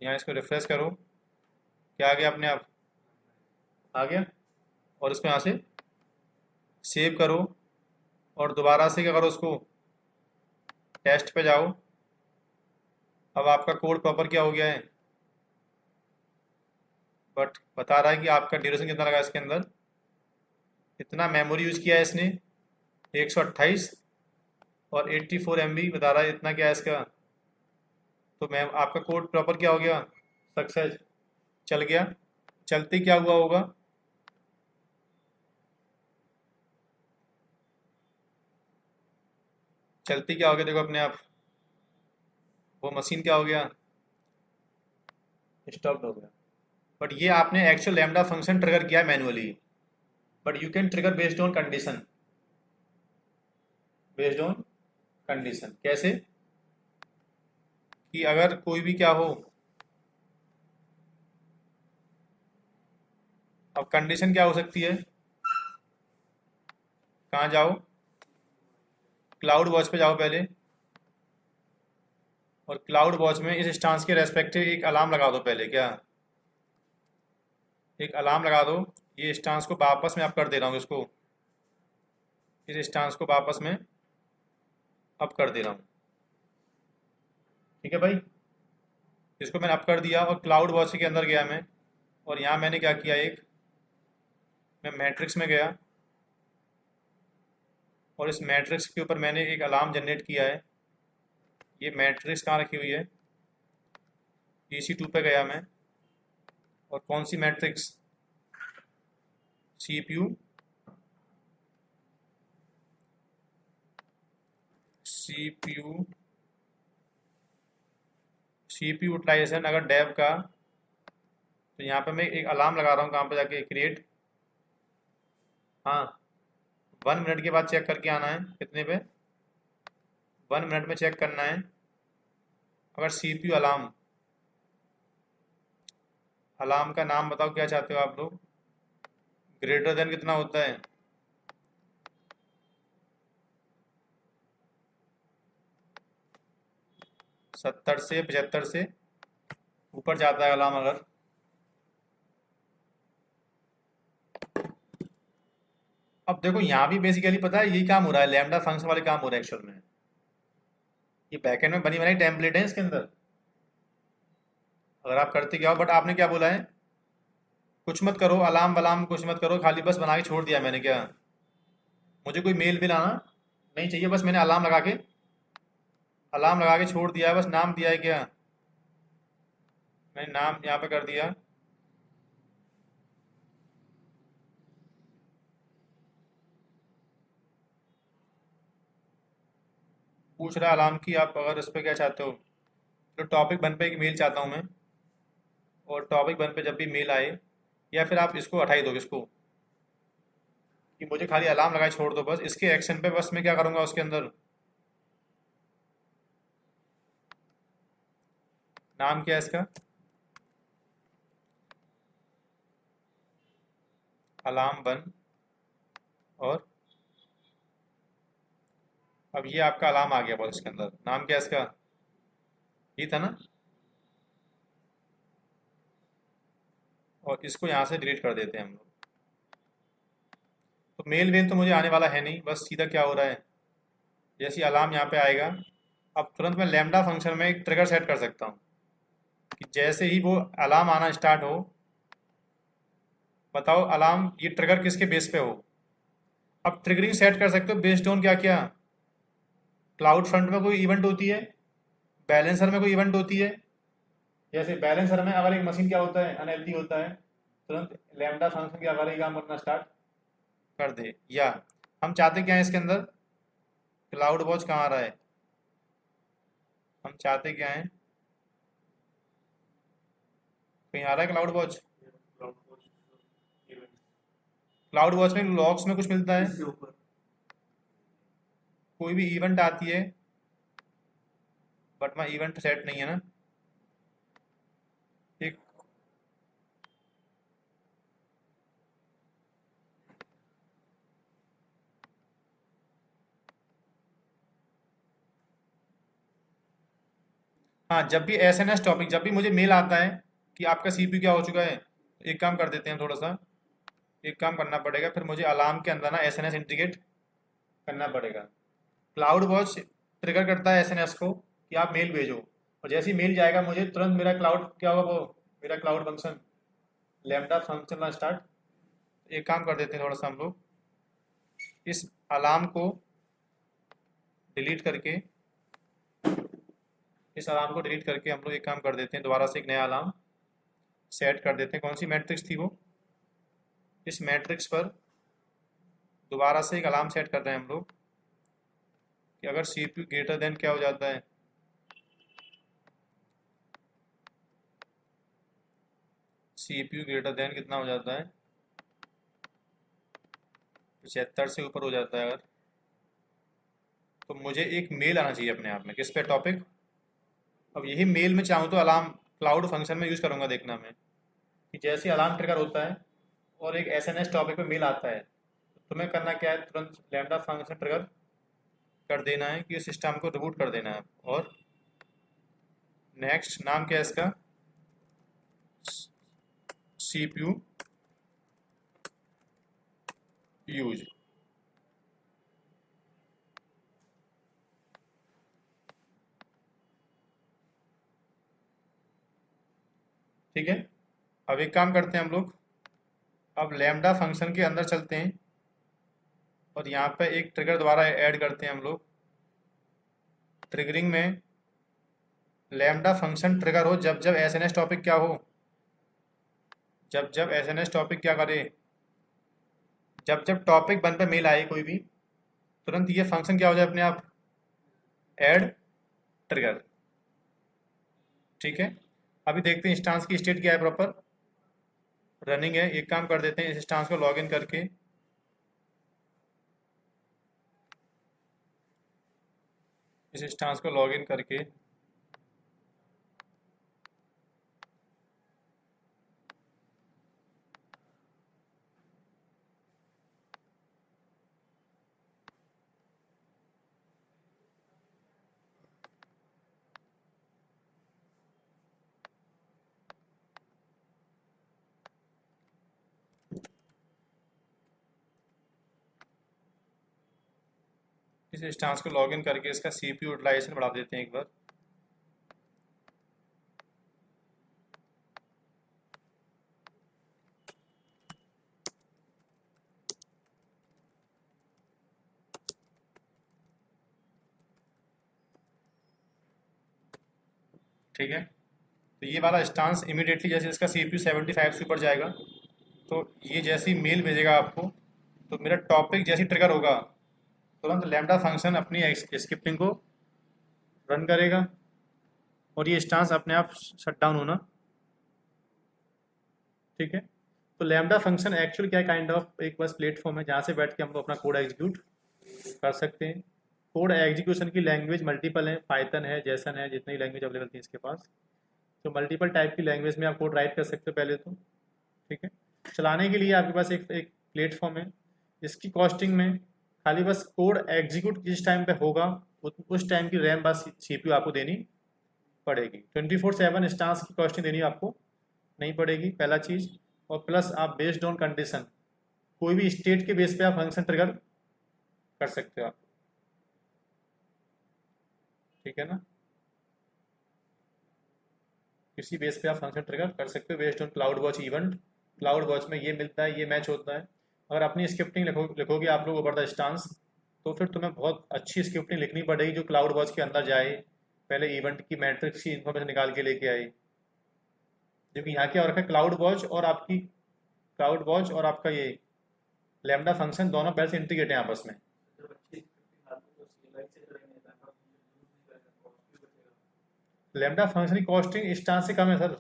यहाँ इसको रिफ्रेश करो, क्या आ गया, अपने आप आ गया। और इसको यहाँ से सेव करो और दोबारा से क्या करो, उसको टेस्ट पे जाओ। अब आपका कोड प्रॉपर क्या हो गया है, बट बता रहा है कि आपका ड्यूरेशन कितना लगा इसके अंदर, इतना मेमोरी यूज़ किया है इसने 128 और 84 MB बता रहा है, इतना क्या है इसका। तो मैं आपका कोड प्रॉपर क्या हो गया, सक्सेस चल गया। चलते क्या हुआ होगा, चलती क्या हो गया, देखो अपने आप, वो मशीन क्या हो गया, स्टॉप हो गया। बट ये आपने एक्चुअल लैम्डा फंक्शन ट्रिगर किया manually, but you can trigger based on condition, based on condition. कैसे, कि अगर कोई भी क्या हो, अब कंडीशन क्या हो सकती है, कहाँ जाओ, क्लाउड वॉच पे जाओ पहले, और क्लाउड वॉच में इस इंस्टांस के रेस्पेक्टिव एक अलार्म लगा दो पहले, क्या, एक अलार्म लगा दो। ये इंस्टांस को वापस में अप कर दे रहा हूँ, इसको, इस इंस्टांस को वापस में अप कर दे रहा हूँ, ठीक है भाई। इसको मैंने अप कर दिया और क्लाउड वॉच के अंदर गया मैं, और यहाँ मैंने क्या किया, एक मैं मैट्रिक्स में गया और इस मैट्रिक्स के ऊपर मैंने एक अलार्म जनरेट किया है। ये मैट्रिक्स कहाँ रखी हुई है, EC2 पे गया मैं, और कौन सी मैट्रिक्स, CPU यूटिलाइजेशन अगर डेव का, तो यहाँ पे मैं एक अलार्म लगा रहा हूँ, कहाँ पे जाके क्रिएट, हाँ 1 मिनट के बाद चेक करके आना है, कितने पे 1 मिनट में चेक करना है। अगर CPU अलार्म, अलार्म का नाम बताओ क्या चाहते हो आप लोग, ग्रेटर देन कितना होता है, सत्तर से 75 से ऊपर जाता है अलार्म अगर, अब देखो यहाँ भी बेसिकली पता है यही काम हो रहा है, लैम्डा फंक्शन वाले काम हो रहा है एक्चुअल में। ये बैकएंड में बनी बनाई टेम्पलेट है इसके अंदर, अगर आप करते क्या हो, बट आपने क्या बोला है, कुछ मत करो, अलार्म वलार्म कुछ मत करो, खाली बस बना के छोड़ दिया मैंने क्या, मुझे कोई मेल भी लाना नहीं चाहिए, बस मैंने अलार्म लगा के छोड़ दिया है, बस नाम दिया है क्या, मैंने नाम यहाँ पे कर दिया, पूछ रहा है अलार्म की, आप अगर इस पर क्या चाहते हो, तो टॉपिक वन पे एक मेल चाहता हूँ मैं, और टॉपिक वन पे जब भी मेल आए, या फिर आप इसको हटा ही दो, इसको कि मुझे खाली अलार्म लगाए छोड़ दो, बस इसके एक्शन पे बस मैं क्या करूँगा उसके अंदर, नाम क्या है इसका, अलार्म वन, और अब ये आपका अलार्म आ गया बॉस, इसके अंदर नाम क्या है इसका, ये था ना, और इसको यहाँ से डिलीट कर देते हैं हम लोग। तो मेल वेल तो मुझे आने वाला है नहीं, बस सीधा क्या हो रहा है, जैसे अलार्म यहाँ पे आएगा, अब तुरंत मैं लैम्डा फंक्शन में एक ट्रिगर सेट कर सकता हूँ कि जैसे ही वो अलार्म आना स्टार्ट हो, बताओ अलार्म ये ट्रिगर किसके बेस पे हो, अब ट्रिगरिंग सेट कर सकते हो बेस्ड ऑन क्या क्या, क्लाउड फ्रंट में कोई इवेंट होती है, बैलेंसर में कोई इवेंट होती है, जैसे बैलेंसर में अगर एक मशीन क्या होता है अनहेल्दी होता है, तुरंत लैम्डा फंक्शन क्या करेगा, काम करना स्टार्ट कर दे, या हम चाहते क्या है इसके अंदर, क्लाउड वॉच कहाँ आ रहा है, हम चाहते क्या है, कहीं आ रहा है क्लाउड वॉच, क्लाउड वॉच में लॉग्स में कुछ मिलता है, इससे ऊपर कोई भी इवेंट आती है, बट मैं इवेंट सेट नहीं है ना, एक हाँ, जब भी एसएनएस टॉपिक, जब भी मुझे मेल आता है कि आपका सीपीयू क्या हो चुका है, एक काम कर देते हैं थोड़ा सा, एक काम करना पड़ेगा, फिर मुझे अलार्म के अंदर ना एसएनएस इंटीग्रेट करना पड़ेगा, क्लाउड वॉच ट्रिगर करता है एसएनएस को कि आप मेल भेजो, और जैसे ही मेल जाएगा मुझे तुरंत मेरा क्लाउड क्या होगा, वो मेरा क्लाउड फंक्शन लैम्डा फंक्शन का स्टार्ट, एक काम कर देते हैं थोड़ा सा हम लोग, इस अलार्म को डिलीट करके, इस अलार्म को डिलीट करके हम लोग एक काम कर देते हैं, दोबारा से एक नया अलार्म सेट कर देते हैं, कौन सी मैट्रिक्स थी वो, इस मैट्रिक्स पर दोबारा से एक अलार्म सेट कर रहे हैं हम लोग कि अगर सीपीयू ग्रेटर देन क्या हो जाता है, सीपीयू ग्रेटर देन कितना हो जाता है, 75 से ऊपर हो जाता है अगर, तो मुझे एक मेल आना चाहिए अपने आप में, किस पे टॉपिक, अब यही मेल में चाहूँ तो अलार्म क्लाउड फंक्शन में यूज़ करूँगा, देखना मैं कि जैसे अलार्म ट्रिगर होता है और एक एसएनएस टॉपिक पे मेल आता है, तो तुम्हें करना क्या है, तुरंत लैम्डा फंक्शन ट्रिगर कर देना है कि सिस्टम को रिबूट कर देना है, और नेक्स्ट नाम क्या है इसका, सीपीयू यूज, ठीक है। अब एक काम करते हैं हम लोग, अब लैम्डा फंक्शन के अंदर चलते हैं, और यहाँ पे एक ट्रिगर दोबारा ऐड करते हैं हम लोग, ट्रिगरिंग में लैम्डा फंक्शन ट्रिगर हो जब जब एसएनएस टॉपिक क्या हो, जब जब एसएनएस टॉपिक क्या करे, जब जब टॉपिक 1 पे मेल आए कोई भी, तुरंत ये फंक्शन क्या हो जाए अपने आप, ऐड ट्रिगर। ठीक है, अभी देखते हैं इंस्टांस की स्टेट क्या है, प्रॉपर रनिंग है। एक काम कर देते हैं, इस इंस्टांस को लॉगिन करके इस इंस्टांस को लॉगिन करके इस इंस्टांस को लॉगिन करके इसका सीपीयू यूटिलाइजेशन बढ़ा देते हैं एक बार। ठीक है, तो ये वाला इंस्टांस इमीडिएटली जैसे इसका सीपीयू 75 से ऊपर जाएगा, तो ये जैसी मेल भेजेगा आपको, तो मेरा टॉपिक जैसी ट्रिगर होगा, तुरंत लैम्डा फंक्शन अपनी स्क्रिप्टिंग को रन करेगा और ये इंस्टांस अपने आप शट डाउन होना। ठीक है, तो लैम्डा फंक्शन एक्चुअल क्या काइंड ऑफ एक बस प्लेटफॉर्म है जहाँ से बैठ के हम लोग अपना कोड एग्जीक्यूट कर सकते हैं। कोड एग्जीक्यूशन की लैंग्वेज मल्टीपल है, पाइथन है, जैसन है, जितनी लैंग्वेज अवेलेबल थी इसके पास, तो मल्टीपल टाइप की लैंग्वेज में आप कोड राइट कर सकते हो पहले तो। ठीक है, चलाने के लिए आपके पास एक प्लेटफॉर्म है, इसकी कॉस्टिंग में खाली बस कोड एग्जीक्यूट जिस टाइम पे होगा उस टाइम की रैम बस सीपीयू आपको देनी पड़ेगी। 24/7 इंस्टांस की कॉस्टिंग देनी आपको नहीं पड़ेगी, पहला चीज़। और प्लस आप बेस्ड ऑन कंडीशन कोई भी स्टेट के बेस पे आप फंक्शन ट्रिगर कर सकते हो आप। ठीक है ना, किसी बेस पे आप फंक्शन ट्रिगर कर सकते हो based on cloud watch event. Cloud watch में ये मिलता है, ये मैच होता है। अगर अपनी स्क्रिप्टिंग लिखोगे आप लोग ओवर द स्टांस, तो फिर तुम्हें बहुत अच्छी स्क्रिप्टिंग लिखनी पड़ेगी जो क्लाउड वॉच के अंदर जाए, पहले इवेंट की मैट्रिक्स की इन्फॉर्मेशन निकाल के लेके आए। क्योंकि यहाँ क्या हो रखा है, क्लाउड वॉच और आपका ये लैम्डा फंक्शन दोनों पहले से इंटीग्रेट हैं आपस में। जब अच्छी स्क्रिप्टिंग आती है तो CLI से करेंगे ताकि यूज नहीं करेंगे, कॉस्ट भी बचेगा। लैम्डा फंक्शन की कॉस्टिंग स्टांस से कम है सर।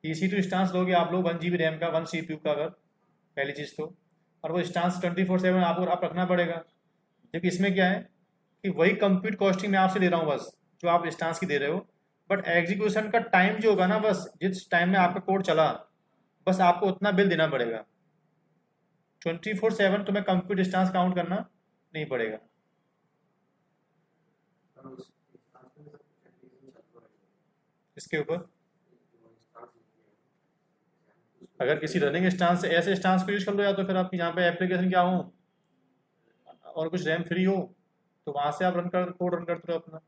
EC2 स्टांस लोगे आप लोग 1 GB रैम का, 1 CPU का, अगर पहली चीज़ तो, और वो स्टांस 24/7 आपको आप रखना पड़ेगा। जबकि इसमें क्या है कि वही कंप्यूट कॉस्टिंग मैं आपसे दे रहा हूँ बस, जो आप स्टांस की दे रहे हो, बट एग्जीक्यूशन का टाइम जो होगा ना, बस जिस टाइम में आपका कोड चला बस आपको उतना बिल देना पड़ेगा। 24/7 तुम्हें कंप्यूट स्टांस काउंट करना नहीं पड़ेगा। और उस इंस्टांस में सब कुछ एप्लीकेशन चल रहा है, इसके ऊपर जो इंस्टांस होती है अगर किसी रनिंग स्टांस से ऐसे स्टांस को यूज कर लो, या तो फिर आप यहाँ पे एप्लीकेशन क्या हो और कुछ रैम फ्री हो, तो वहां से आप कोड रन करते रहो अपना।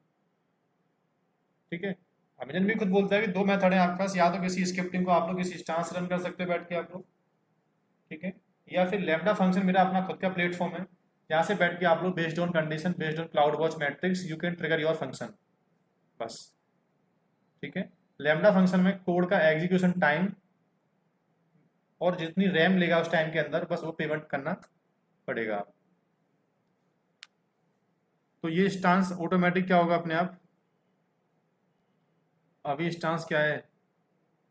ठीक है, अमेजन भी खुद बोलता है कि 2 मेथड है आपके पास, या तो किसी स्क्रिप्टिंग को आप लोग किसी इंस्टांस रन कर सकते हो बैठ के आप लोग। ठीक है, या फिर लैम्डा फंक्शन मेरा अपना खुद का प्लेटफॉर्म है, यहाँ से बैठ के आप लोग based on condition, based on cloud watch matrix, you can trigger your function बस। ठीक है, लैम्डा फंक्शन में कोड का एग्जीक्यूशन टाइम और जितनी रैम लेगा उस टाइम के अंदर बस वो पेमेंट करना पड़ेगा। तो ये स्टांस ऑटोमेटिक क्या होगा अपने आप, अभी स्टांस क्या है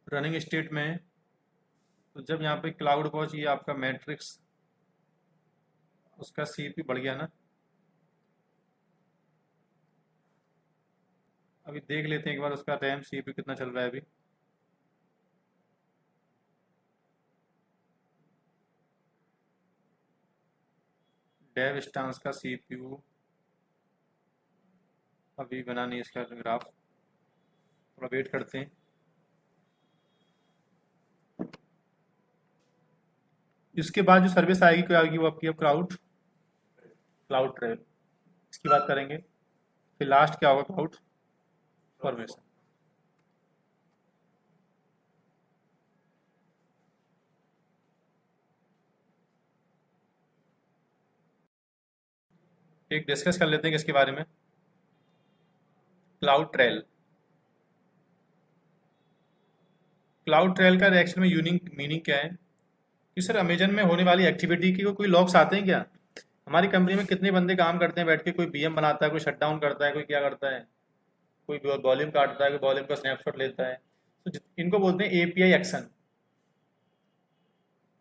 रनिंग स्टेट में है, तो जब यहाँ पे क्लाउड वॉच ये आपका मैट्रिक्स उसका सीपीयू बढ़ गया ना, अभी देख लेते हैं एक बार उसका रैम सीपीयू कितना चल रहा है अभी। डेव स्टांस का सीपीयू अभी बना नहीं इसका ग्राफ, थोड़ा वेट करते हैं। इसके बाद जो सर्विस आएगी क्या आएगी, वो आपकी अब क्लाउड ट्रेल, इसकी बात करेंगे। फिर लास्ट क्या होगा, क्लाउड फॉर्मेशन। एक डिस्कस कर लेते हैं किसके बारे में, क्लाउड ट्रेल। क्लाउड ट्रेल का एक्चुअल में यूनिक मीनिंग क्या है कि सर अमेजन में होने वाली एक्टिविटी की कोई लॉग्स आते हैं क्या? हमारी कंपनी में कितने बंदे काम करते हैं बैठ के, कोई बीएम बनाता है, कोई शट डाउन करता है, कोई क्या करता है, कोई वॉल्यूम काटता है, कोई वॉल्यूम का स्नैपशॉट लेता है। तो इनको बोलते हैं API action.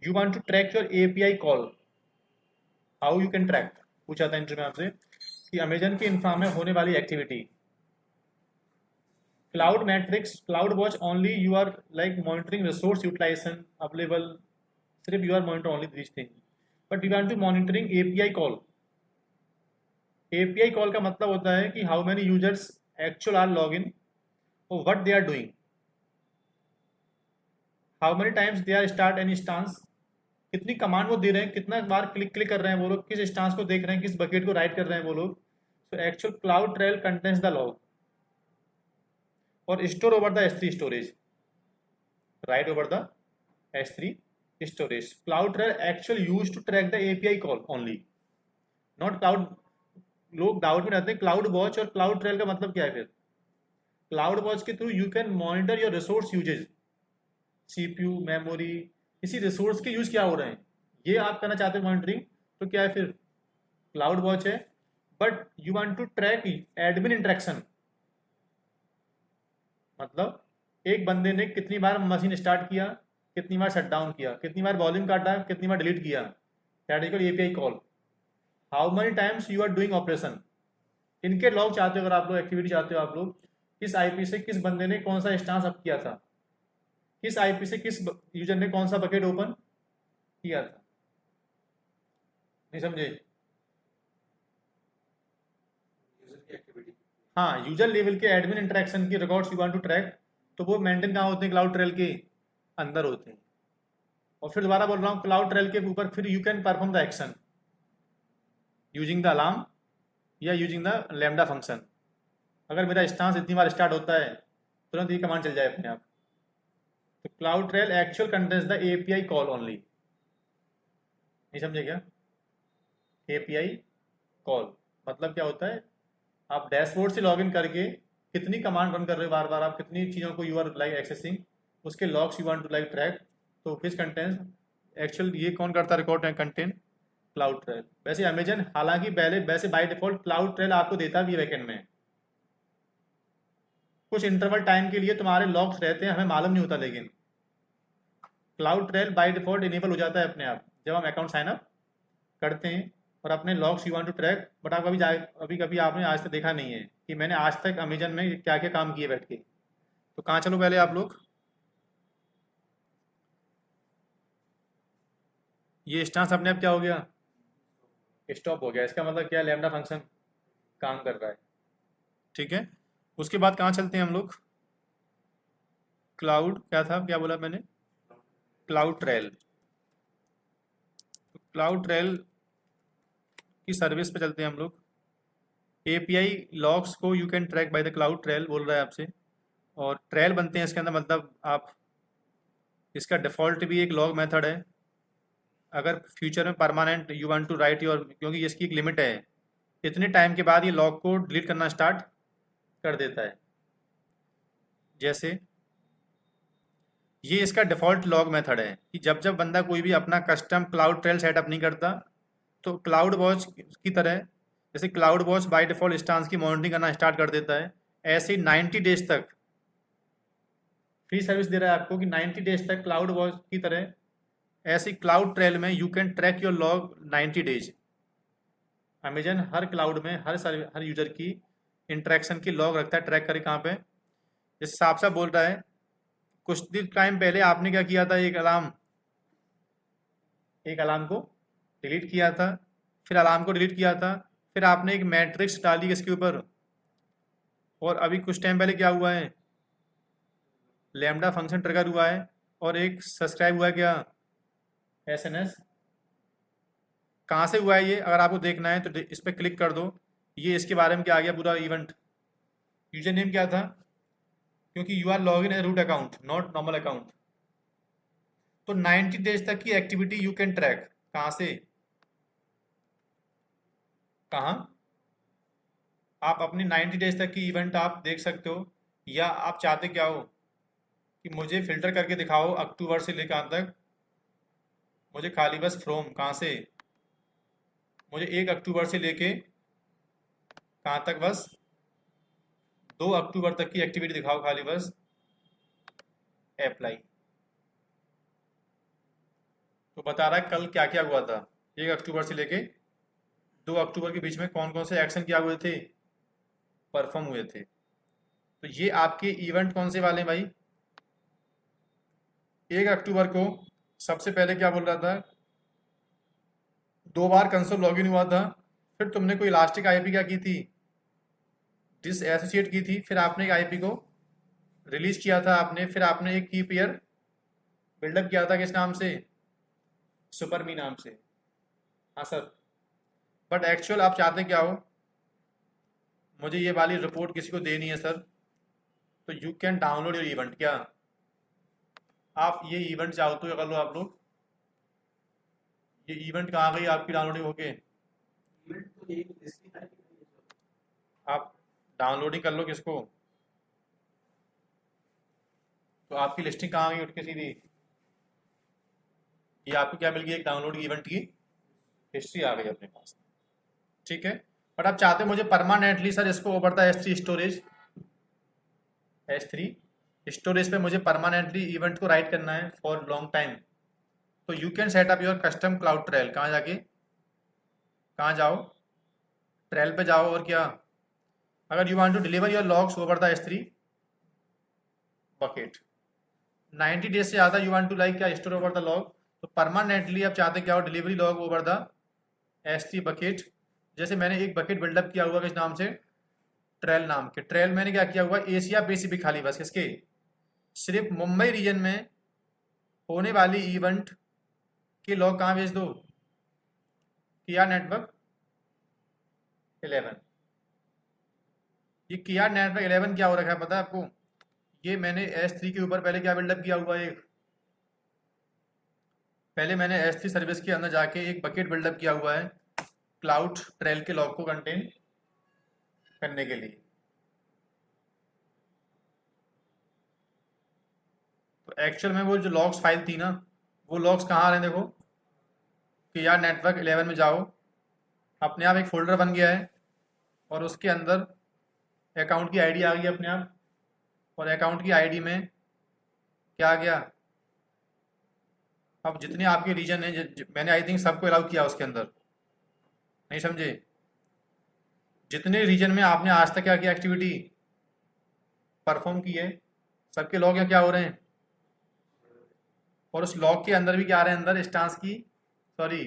You want to track your API call, how you can track, पूछा था इंटरव्यू में आपसे कि अमेजन की इंफ्रा में होने वाली activity. Cloud metrics, cloud watch only you are like monitoring resource utilization available, सिर्फ you are monitor only this thing, but you want to monitoring API call. API call का मतलब होता है कि how many users actual are log in और what they are doing, how many times they are start any instance, कितनी command वो दे रहे हैं, कितना बार क्लिक क्लिक कर रहे हैं वो लोग, किस इंस्टांस को देख रहे हैं, किस बकेट को राइट कर रहे हैं वो लोग। So actual cloud trail contents the log और store over the S3 storage, right over the S3 storage. Cloud trail actual use to track the API call only, not cloud. लोग doubt में रहते हैं क्लाउड वॉच और cloud trail का मतलब क्या है। फिर क्लाउड वॉच के through you can monitor your resource usage, CPU, memory, इसी रिसोर्स के यूज क्या हो रहे हैं, ये आप करना चाहते हो मॉनिटरिंग, तो क्या है फिर क्लाउड वॉच है। But you want to track admin interaction, मतलब एक बंदे ने कितनी बार मशीन स्टार्ट किया, कितनी बार शट डाउन किया, कितनी बार वॉल्यूम काटा, कितनी बार डिलीट किया, that is called API call. How many times you are doing operation, इनके लॉग चाहते हो अगर आप लोग, एक्टिविटी चाहते हो आप लोग, किस आईपी से किस बंदे ने कौन सा इंस्टांस अप किया था, किस आईपी से किस यूजर ने कौन सा बकेट ओपन किया था। नहीं समझे? यूजर की एक्टिविटी। हाँ, यूजर लेवल के एडमिन इंटरेक्शन की records you want to track, तो वो मेंटेन कहाँ होते हैं, क्लाउड ट्रेल के अंदर होते हैं। और फिर दोबारा बोल रहा हूँ, क्लाउड ट्रेल के ऊपर फिर you can perform the action using the alarm या यूजिंग द लैम्डा फंक्शन। अगर मेरा इंस्टांस इतनी बार स्टार्ट होता है तुरंत ये कमांड चल जाए अपने आप। तो cloud trail actual contents the API call only, नहीं समझे क्या? एपीआई कॉल मतलब क्या होता है, आप डैशबोर्ड से लॉगिन करके कितनी कमांड रन कर रहे हो बार बार, आप कितनी चीज़ों को यू आर लाइक एक्सेसिंग, उसके logs you want to like track. तो फिश कंटेंट्स एक्चुअल ये कौन करता है रिकॉर्ड कंटेंट, क्लाउड ट्रेल। वैसे अमेजन हालांकि पहले वैसे बाय डिफॉल्ट क्लाउड ट्रेल आपको देता भी है बैकएंड में, कुछ इंटरवल टाइम के लिए तुम्हारे लॉग्स रहते हैं, हमें मालूम नहीं होता, लेकिन cloud trail by default enable हो जाता है अपने आप जब हम अकाउंट साइन अप करते हैं और अपने logs you want to track. But आप अभी कभी आपने आज तक देखा नहीं है कि मैंने आज तक अमेजन में क्या क्या काम किए बैठ के। तो कहाँ चलो पहले आप लोग, ये इंस्टांस अपने आप क्या हो गया, स्टॉप हो गया, इसका मतलब क्या है, लैम्डा फंक्शन काम कर रहा है। ठीक है, उसके बाद कहाँ चलते हैं हम लोग, क्लाउड क्या था, क्या बोला मैंने, क्लाउड ट्रेल। क्लाउड ट्रेल की सर्विस पे चलते हैं हम लोग। एपीआई लॉग्स को you can track by the cloud trail बोल रहा है आपसे, और ट्रेल बनते हैं इसके अंदर, मतलब आप इसका डिफ़ॉल्ट भी एक लॉग मेथड है। अगर फ्यूचर में permanent you want to write your, क्योंकि इसकी एक लिमिट है, इतने टाइम के बाद ये लॉग को डिलीट करना स्टार्ट कर देता है। जैसे ये इसका डिफ़ॉल्ट लॉग मेथड है कि जब जब बंदा कोई भी अपना कस्टम क्लाउड ट्रेल सेटअप नहीं करता, तो क्लाउड वॉच की तरह, जैसे cloud watch by default instance की मॉनिटरिंग करना स्टार्ट कर देता है, ऐसे ही 90 डेज तक फ्री सर्विस दे रहा है आपको कि 90 डेज तक क्लाउड वॉच की तरह ऐसे क्लाउड ट्रेल में you can track your log 90 days. Amazon her cloud में हर यूजर की इंटरेक्शन की लॉग रखता है, ट्रैक करे कहाँ पे। जैसे साफ साफ बोल रहा है, कुछ दिन टाइम पहले आपने क्या किया था, एक अलार्म को डिलीट किया था, फिर अलार्म को डिलीट किया था, फिर आपने एक मैट्रिक्स डाली इसके ऊपर, और अभी कुछ टाइम पहले क्या हुआ है, लैम्डा फंक्शन ट्रिगर हुआ है, और एक सब्सक्राइब हुआ है क्या, एसएनएस। कहाँ से हुआ है ये, अगर आपको देखना है तो इस पर क्लिक कर दो, ये इसके बारे में क्या आ गया पूरा इवेंट। यूजर नेम क्या था, क्योंकि you are log in a root account not normal account. तो 90 डेज तक की एक्टिविटी यू कैन ट्रैक, कहाँ से, कहाँ, आप अपनी 90 डेज तक की इवेंट आप देख सकते हो। या आप चाहते क्या हो कि मुझे फिल्टर करके दिखाओ अक्टूबर से लेकर तक, मुझे खाली बस फ्रॉम कहाँ से, मुझे 1 अक्टूबर से लेके कहाँ तक, बस 2 अक्टूबर तक की एक्टिविटी दिखाओ खाली बस, अप्लाई। तो बता रहा है कल क्या क्या हुआ था, 1 अक्टूबर से लेके 2 अक्टूबर के बीच में कौन कौन से एक्शन क्या हुए थे, परफॉर्म हुए थे। तो ये आपके इवेंट कौन से वाले हैं भाई। 1 अक्टूबर को सबसे पहले क्या बोल रहा था, 2 बार कंसोल लॉगिन हुआ था, फिर तुमने कोई इलास्टिक आईपी क्या की थी, डिस एसोसिएट की थी, फिर आपने एक आईपी को रिलीज किया था आपने, फिर आपने एक की पेयर बिल्डअप किया था किस नाम से, सुपर मी नाम से। हाँ सर, बट एक्चुअल आप चाहते क्या हो, मुझे ये वाली रिपोर्ट किसी को देनी है सर, तो you can download your event. क्या आप ये इवेंट चाहो तो कर लो आप लोग, ये इवेंट कहाँ गई आपकी डाउनलोडिंग होके, इवेंट तो यही लिस्टिंग है कि आप डाउनलोडिंग कर लो किसको, तो आपकी लिस्टिंग कहाँ गई उठ के सीधी, ये आपको क्या मिल गई, एक डाउनलोड इवेंट की हिस्ट्री आ गई अपने पास। ठीक है, बट आप चाहते हो मुझे परमानेंटली सर इसको over the S3 storage, S3 storage पे मुझे परमानेंटली इवेंट को राइट करना है फॉर लॉन्ग टाइम, तो you can set up your custom cloud trail. कहाँ जाके, कहाँ जाओ, ट्रेल पे जाओ, और क्या, अगर you want to deliver your logs over the S3 bucket, 90 days से ज़्यादा यू वांट टू लाइक क्या स्टोर ओवर द लॉग, तो परमानेंटली आप चाहते क्या हो, delivery log over the S3 bucket. जैसे मैंने एक बकेट बिल्डअप किया हुआ किस नाम से, ट्रेल नाम के, ट्रेल मैंने क्या किया हुआ, एशिया पैसिफिक खाली बस किसके, सिर्फ मुंबई रीजन में होने वाली इवेंट के लॉग कहाँ भेज दो, किया नेटवर्क 11। ये किया नेटवर्क 11 क्या हो रखा है पता है आपको, ये मैंने S3 के ऊपर पहले क्या बिल्डअप किया हुआ है, एक पहले मैंने S3 सर्विस के अंदर जाके एक बकेट बिल्डअप किया हुआ है क्लाउड ट्रेल के लॉग को कंटेन करने के लिए। तो एक्चुअल में वो जो लॉग्स फाइल थी ना, वो लॉग्स कहाँ आ रहे हैं देखो, कि यार नेटवर्क 11 में जाओ, अपने आप एक फोल्डर बन गया है, और उसके अंदर अकाउंट की आईडी आ गई अपने आप, और अकाउंट की आईडी में क्या आ गया, अब जितने आपके रीजन हैं मैंने आई थिंक सबको अलाउ किया उसके अंदर, नहीं समझे, जितने रीजन में आपने आज तक क्या किया एक्टिविटी परफॉर्म की है, सबके लॉग यहाँ क्या हो रहे हैं, और उस लॉग के अंदर भी क्या आ रहे हैं, अंदर इंस्टांस की, सॉरी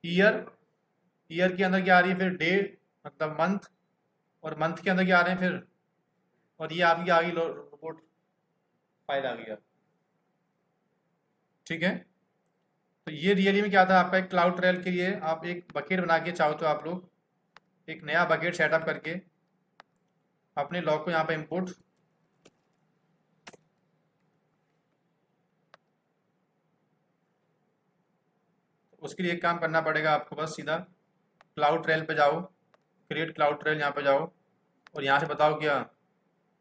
ईयर, ईयर के अंदर क्या आ रही है फिर डे, मतलब मंथ, और मंथ के अंदर क्या आ रहे हैं फिर, और ये आपकी आ गई रिपोर्ट फाइल आ गया। ठीक है, तो ये रियली में क्या था आपका, एक क्लाउड ट्रेल के लिए आप एक बकेट बना के चाहो तो आप लोग एक नया बकेट सेटअप करके अपने लॉग को यहाँ पे इंपोर्ट, उसके लिए एक काम करना पड़ेगा आपको, बस सीधा क्लाउड ट्रेल पे जाओ, क्रिएट क्लाउड ट्रेल यहाँ पे जाओ, और यहाँ से बताओ क्या,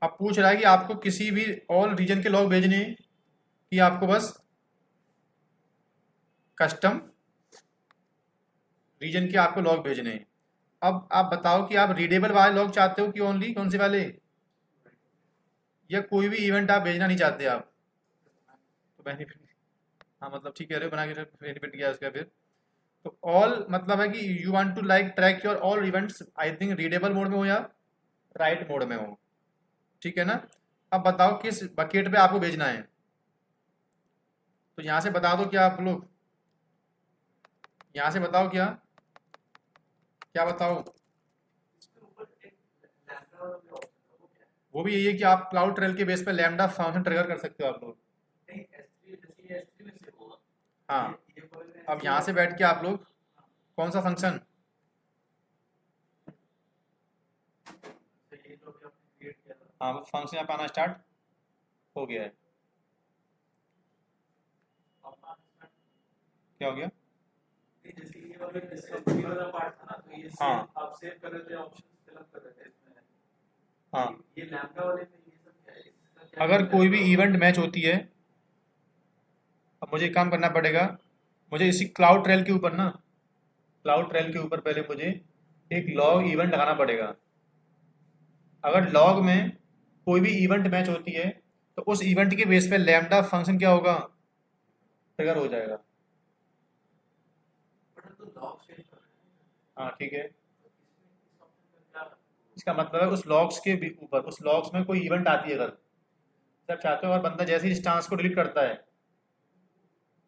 अब पूछ रहा है कि आपको किसी भी ऑल रीजन के लॉग भेजने हैं कि आपको बस कस्टम रीजन के आपको लॉग भेजने हैं। अब आप बताओ कि आप रीडेबल वाले लॉग चाहते हो कि ओनली कौन से वाले, या कोई भी इवेंट आप भेजना नहीं चाहते आप, तो बेनिफिट, हाँ मतलब ठीक कह रहे हो, बना के बेनिफिट किया उसका फिर, तो ऑल मतलब है कि you want to like track your all events, I think readable mode में हो या राइट मोड में हो। ठीक है ना, अब बताओ किस बकेट पे आपको भेजना है, तो यहाँ से बता दो क्या आप लोग, यहाँ से बताओ क्या, क्या बताओ, इसके ऊपर एक लैम्डा वाला भी ऑप्शन है, वो क्या है? वो भी यही है कि आप क्लाउड ट्रेल के बेस पे लैम्डा फंक्शन ट्रिगर कर सकते हो आप लोग। नहीं S3 जैसे ये S3 में से होगा, हाँ, ये कोई में अब यहाँ से बैठ के आप लोग कौन सा फंक्शन, तो ये जो भी आपने क्रिएट किया था, हाँ फंक्शन यहाँ पे आना स्टार्ट हो गया है, अपना क्या हो गया, जैसे ये वाला जैसे S3 वाला पार्ट था ना, तो ये हाँ आप सेव कर रहे थे, ऑप्शन फिलअप कर रहे थे इसमें, हाँ, ये लैम्डा वाले में ये सब क्या है, इसका क्या अगर कोई भी benefit इवेंट मैच होती है, अब मुझे एक काम करना पड़ेगा, मुझे इसी क्लाउड ट्रेल के ऊपर ना, क्लाउड ट्रेल के ऊपर पहले मुझे एक लॉग इवेंट लगाना पड़ेगा। अगर लॉग में कोई भी इवेंट मैच होती है तो उस इवेंट के बेस पे लैम्डा फंक्शन क्या होगा, ट्रिगर हो जाएगा। बट हम तो लॉग सेव कर रहे हैं, हाँ ठीक है, तो इसमें इस ऑप्शन का क्या? इसका मतलब है उस लॉग्स के ऊपर, उस लॉग्स में कोई इवेंट आती है अगर, जब चाहते हो, और बंदा जैसे ही स्टांस को डिलीट करता है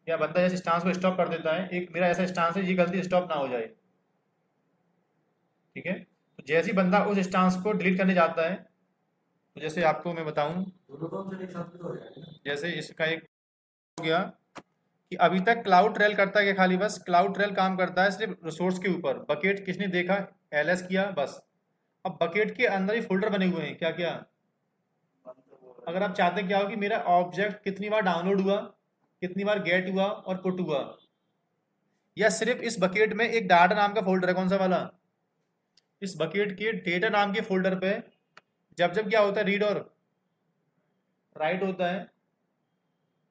या बंदा जैसे स्टांस को स्टॉप कर देता है, एक मेरा ऐसा स्टांस है ये गलती स्टॉप ना हो जाए, ठीक है। तो जैसे ही बंदा उस स्टांस को डिलीट करने जाता है, तो जैसे आपको मैं बताऊं, दोनों तो ऑप्शन एक साथ में तो हो जाएगा ना। जैसे इसका एक हो गया कि अभी तक क्लाउड ट्रेल करता है क्या, खाली बस क्लाउड ट्रेल काम करता है सिर्फ रिसोर्स के ऊपर। बकेट किसने देखा, एलएस किया बस। अब बकेट के अंदर ही फोल्डर बने हुए हैं, क्या क्या, बंद तो वो अगर आप चाहते क्या हो कि मेरा ऑब्जेक्ट कितनी बार डाउनलोड हुआ, कितनी बार गेट हुआ और पुट हुआ, या सिर्फ इस बकेट में एक डाटा नाम का फोल्डर है, कौन सा वाला, इस बकेट के डेटा नाम के फोल्डर पे जब जब क्या होता है, रीड और राइट होता है,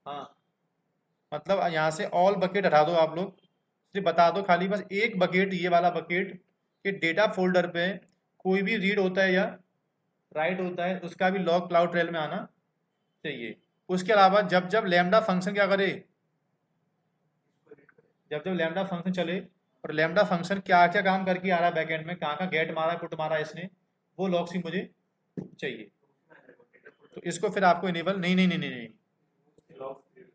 हाँ, मतलब यहाँ से ऑल बकेट हटा दो आप लोग, सिर्फ बता दो खाली बस एक बकेट, ये वाला बकेट के डेटा फोल्डर पे कोई भी रीड होता है या राइट होता है, उसका भी लॉग क्लाउड ट्रेल में आना चाहिए। उसके अलावा जब जब लैम्डा फंक्शन क्या करे, इसको एडिट करें। जब जब लैम्डा फंक्शन चले, और लैम्डा फंक्शन क्या क्या काम करके आ रहा है बैकएंड में, कहाँ कहाँ गेट मारा पुट मारा इसने, वो लॉग्स ही मुझे चाहिए। तो उसमें आ जाएगा डेटा तो फोल्डर, इसको फिर आपको इनेबल, नहीं नहीं नहीं नहीं नहीं, लॉग क्रिएट।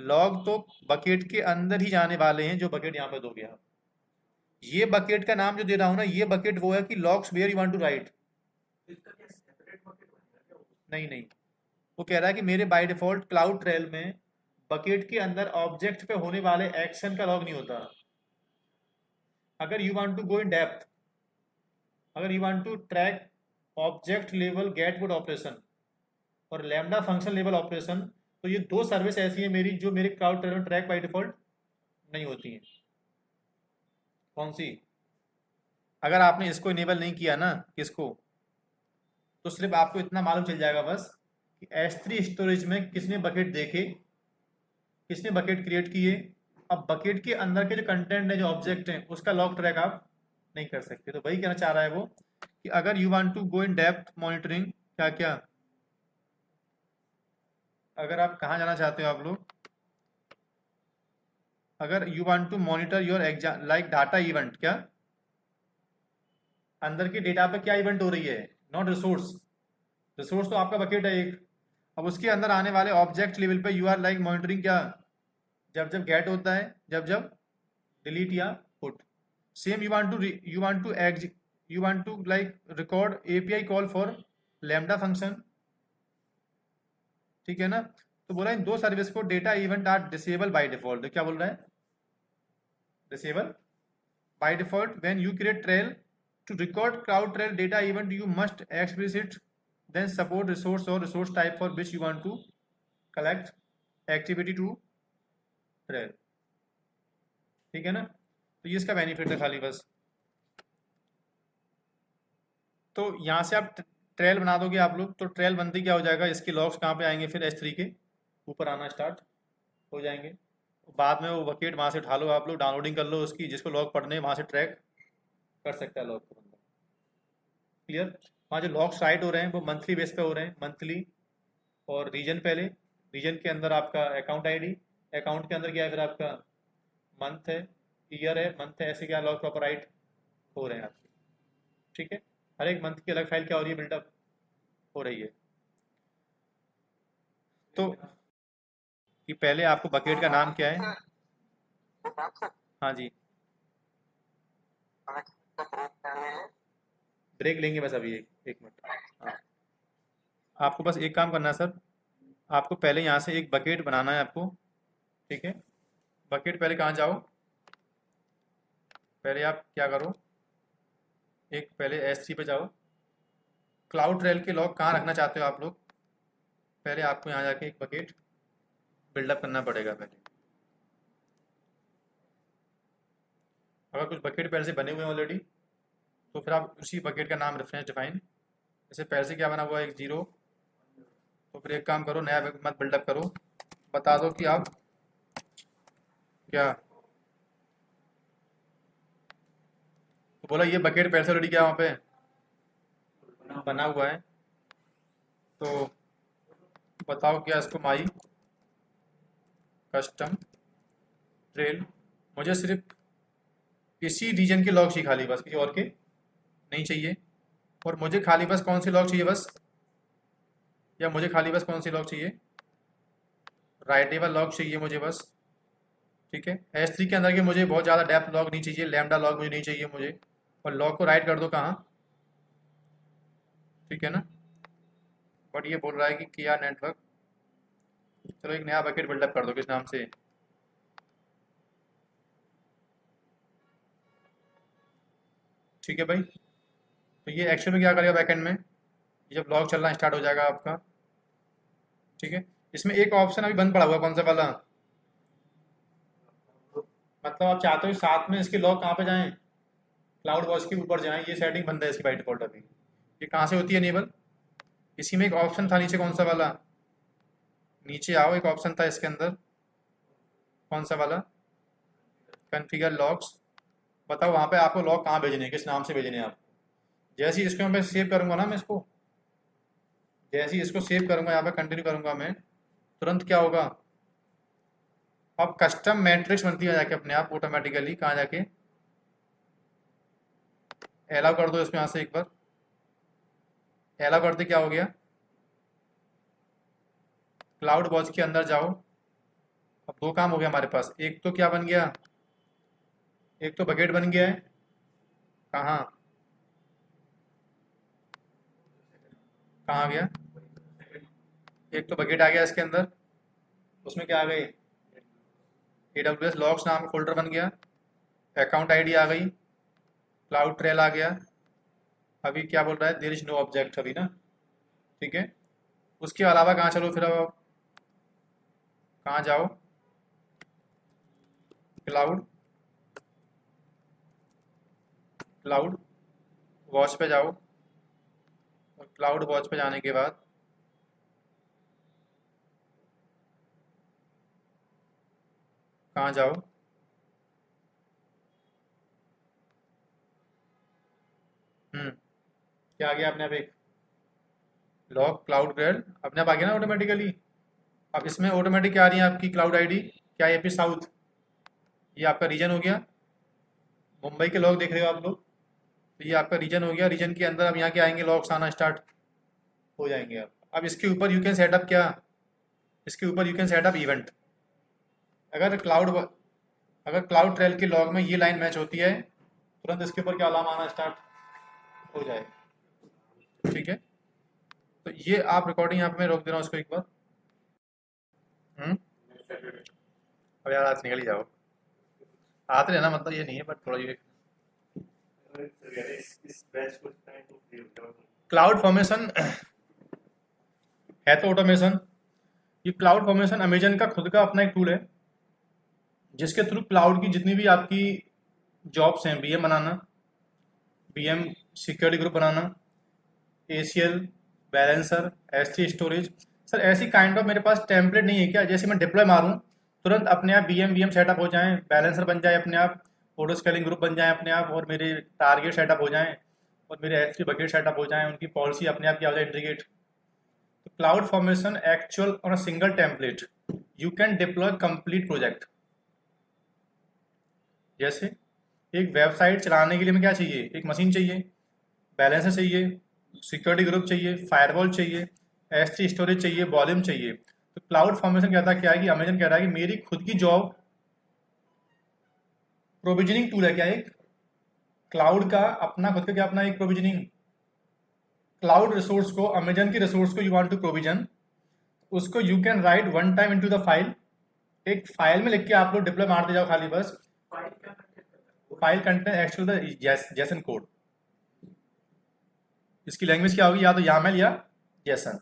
लॉग तो बकेट के अंदर ही जाने वाले हैं, जो बकेट यहाँ पे दोगे आप। ये बकेट का नाम जो दे रहा हूँ ना, ये बकेट वो है कि logs where you want to write. तो इसका क्या सेपरेट बकेट बनेगा क्या? नहीं नहीं, वो कह रहा है कि मेरे बाय डिफॉल्ट क्लाउड ट्रेल में बकेट के अंदर ऑब्जेक्ट पे होने वाले एक्शन का लॉग नहीं होता। अगर you want to go in depth, अगर you want to track object level get put operation और लैम्डा फंक्शन लेवल ऑपरेशन, तो ये दो सर्विस ऐसी है मेरी जो मेरे क्लाउड ट्रेल में ट्रैक बाय डिफॉल्ट नहीं होती हैं। कौन सी, अगर आपने इसको इनेबल नहीं किया ना, किसको, तो सिर्फ आपको इतना मालूम चल जाएगा बस कि S3 स्टोरेज में किसने बकेट देखे, किसने बकेट क्रिएट किए। अब बकेट के अंदर के जो कंटेंट है, जो ऑब्जेक्ट है, उसका लॉग ट्रैक आप नहीं कर सकते। तो वही कहना चाह रहा है वो कि अगर you want to go in depth monitoring, क्या क्या, अगर आप कहाँ जाना चाहते हो आप लोग, अगर you want to monitor your exam like data event, क्या अंदर के डेटा पे क्या इवेंट हो रही है, नॉट रिसोर्स, रिसोर्स तो आपका बकेट है एक। अब उसके अंदर आने वाले ऑब्जेक्ट लेवल पे यू आर लाइक मॉनिटरिंग क्या, जब जब गेट होता है, जब जब डिलीट या put. Same you want to like record API call for lambda function, ठीक है ना। तो बोला इन दो सर्विस को data event are disable by default, क्या बोल रहा है, disable by default when you create trail to record cloud trail data event you must explicit then support resource और resource type for which you want to collect activity to trail, ठीक है ना। तो ये इसका बेनिफिट है खाली बस। तो यहाँ से आप ट्रेल बना दोगे आप लोग, तो ट्रेल बनती क्या हो जाएगा, इसके लॉग्स कहाँ पे आएंगे, फिर S3 के ऊपर आना स्टार्ट हो जाएंगे। बाद में वो बकेट वहाँ से उठा लो आप लोग, डाउनलोडिंग कर लो उसकी, जिसको लॉग पढ़ने वहाँ से ट्रैक कर सकता है लॉग को बंदा, क्लियर। वहाँ जो लॉग्स राइट हो रहे हैं वो मंथली बेस पे हो रहे हैं, मंथली और रीजन, पहले रीजन के अंदर आपका अकाउंट आईडी, अकाउंट के अंदर क्या है फिर आपका मंथ है, ईयर है, मंथ है, ऐसे क्या लॉग प्रॉपर राइट हो रहे हैं आपके, ठीक है। हर एक मंथ की अलग फाइल क्या हो रही है, बिल्डअप हो रही है। तो कि पहले आपको बकेट का नाम क्या है, हाँ जी, ब्रेक लेंगे बस अभी, एक मिनट, हाँ। आपको बस एक काम करना है सर, आपको पहले यहाँ से एक बकेट बनाना है आपको, ठीक है। बकेट पहले कहाँ जाओ, पहले आप क्या करो, एक पहले S3 पे जाओ, क्लाउड ट्रेल के लॉग कहाँ रखना चाहते हो आप लोग, पहले आपको यहाँ जाके एक बकेट बिल्डअप करना पड़ेगा पहले। अगर कुछ बकेट पहले से बने हुए हैं ऑलरेडी, तो फिर आप उसी बकेट का नाम रेफरेंस डिफाइन, जैसे पहले से क्या बना हुआ है, एक जीरो, तो फिर एक काम करो, नया मत बिल्डअप करो, बता दो कि आप क्या तो बोला ये बकेट पहले से ऑलरेडी क्या वहाँ पे बना हुआ है, तो बताओ क्या इसको माई कस्टम ट्रेल, मुझे सिर्फ इसी रीजन के लॉग चाहिए खाली, बस किसी और के नहीं चाहिए। और मुझे खाली बस कौन सी लॉग चाहिए बस, या मुझे खाली बस कौन सी लॉग चाहिए, राइटेबल लॉग चाहिए मुझे बस। ठीक है, S3 के अंदर के मुझे बहुत ज़्यादा डेप्थ लॉग नहीं चाहिए, लैम्डा लॉग मुझे नहीं चाहिए मुझे। और लॉग को राइट कर दो कहाँ, ठीक है ना। बट ये बोल रहा है कि किया नेटवर्क, चलो एक नया बकेट बिल्डअप कर दो, किस नाम से, ठीक है भाई। तो ये एक्चुअल में क्या करेगा बैकएंड में, जब लॉग चलना स्टार्ट हो जाएगा आपका, ठीक है। इसमें एक ऑप्शन अभी बंद पड़ा हुआ है, कौन सा वाला, मतलब आप चाहते हो साथ में इसके लॉग कहाँ पे जाएं, क्लाउड वॉच के ऊपर जाएं, ये सेटिंग बंद है इसकी बाई डिफॉल्ट अभी। ये कहाँ से होती है इनेबल, इसी में एक ऑप्शन था नीचे, कौन सा वाला, नीचे आओ, एक ऑप्शन था इसके अंदर, कौन सा वाला, कॉन्फ़िगर लॉग्स, बताओ वहाँ पे आपको लॉग कहाँ भेजने हैं, किस नाम से भेजने हैं आप। जैसे ही इसको मैं सेव करूँगा ना, मैं इसको जैसे ही इसको सेव करूँगा, यहाँ पे कंटिन्यू करूँगा मैं, तुरंत क्या होगा, अब कस्टम मैट्रिक्स बनती है जाके अपने आप ऑटोमेटिकली, कहाँ जाके अलाउ कर दो इसको, यहाँ से एक बार अलाउ करते क्या हो गया, क्लाउड वॉच के अंदर जाओ। अब दो काम हो गया हमारे पास, एक तो क्या बन गया, एक तो बकेट बन गया है, कहाँ कहाँ गया, एक तो बकेट आ गया इसके अंदर, उसमें क्या आ गई, AWS लॉग्स नाम का फोल्डर बन गया, अकाउंट आईडी आ गई, क्लाउड ट्रेल आ गया। अभी क्या बोल रहा है, देयर इज नो ऑब्जेक्ट अभी ना, ठीक है। उसके अलावा कहाँ चलो फिर, अब कहाँ जाओ, क्लाउड क्लाउड वॉच पे जाओ, और क्लाउड वॉच पे जाने के बाद कहाँ जाओ, क्या आ गया अपने आप, एक लॉग क्लाउड ट्रेल अपने आप आ गया ना ऑटोमेटिकली। अब इसमें ऑटोमेटिक क्या आ रही है आपकी क्लाउड आईडी, क्या AP साउथ, ये आपका रीजन हो गया, मुंबई के लॉग देख रहे हो आप लोग, तो ये आपका रीजन हो गया, रीजन के अंदर अब यहाँ के आएंगे लॉग्स आना स्टार्ट हो जाएंगे। अब इसके ऊपर यू कैन सेटअप क्या, इसके ऊपर यू कैन सेटअप इवेंट, अगर क्लाउड अगर क्लाउड ट्रेल के लॉग में ये लाइन मैच होती है, तुरंत इसके ऊपर क्या अलार्म आना स्टार्ट हो जाए, ठीक है। तो ये आप रिकॉर्डिंग यहाँ पे मैं रोक दे रहा हूँ उसको एक बार। अब यार आज निकल ही जाओ, आते रहना, मतलब ये नहीं है, बट थोड़ा ये इस बैच को टाइम को फ्री हो गया। क्लाउड फॉर्मेशन है तो ऑटोमेशन, ये क्लाउड फॉर्मेशन अमेजन का खुद का अपना एक टूल है, जिसके थ्रू क्लाउड की जितनी भी आपकी जॉब्स हैं, BM बनाना, BM सिक्योरिटी ग्रुप बनाना, ACL balancer, S3 storage, sir ऐसी काइंड ऑफ मेरे पास टेम्पलेट नहीं है क्या, जैसे मैं डिप्लॉय मारूं तुरंत अपने आप BM VM सेटअप हो जाएं, बैलेंसर बन जाए अपने आप, ऑटो स्केलिंग ग्रुप बन जाए अपने आप, और मेरे टारगेट सेटअप हो जाएं, और मेरे S3 बकेट सेटअप हो जाएं, उनकी पॉलिसी अपने आप क्या हो जाए इंटीग्रेट। तो cloud formation actual on a single template you can deploy complete project. जैसे एक वेबसाइट चलाने के लिए हमें क्या चाहिए, एक मशीन चाहिए, बैलेंसर चाहिए, सिक्योरिटी ग्रुप चाहिए, फायरवॉल चाहिए, S3 स्टोरेज चाहिए, वॉल्यूम चाहिए। तो क्लाउड फॉर्मेशन कहता है क्या है कि अमेजन कह रहा है कि मेरी खुद की जॉब प्रोविजनिंग टूल है, क्या एक क्लाउड का अपना खुद का क्या अपना एक प्रोविजनिंग, क्लाउड रिसोर्स को, अमेजन की रिसोर्स को यू वांट टू प्रोविजन, उसको you can write one time into the file, एक फाइल में लिख के आप लोग डिप्लॉय मारते जाओ खाली बस। फाइल क्या कंटेंट करता है? File content actual the Jason code, इसकी लैंग्वेज क्या होगी, या तो यामेल या जेसन।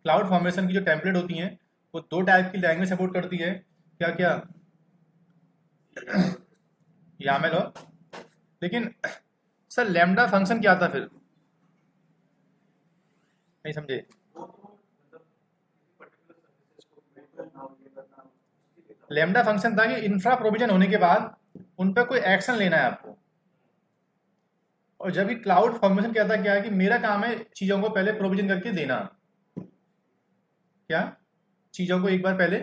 क्लाउड फॉर्मेशन की जो टेम्पलेट होती हैं वो दो टाइप की लैंग्वेज सपोर्ट करती है, क्या क्या, यामेल और, लेकिन सर लैम्डा फंक्शन क्या था फिर, नहीं समझे। वो तो मतलब किसी पर्टिकुलर सर्विसेज को क्रिएट करना हो, ये करना हो, उसके लिए लैम्डा फंक्शन था कि इंफ्रा प्रोविजन होने के बाद उन पर कोई एक्शन लेना है आपको। और जब भी क्लाउड फॉर्मेशन कहता क्या है कि मेरा काम है चीज़ों को पहले प्रोविजन करके देना। क्या चीज़ों को एक बार पहले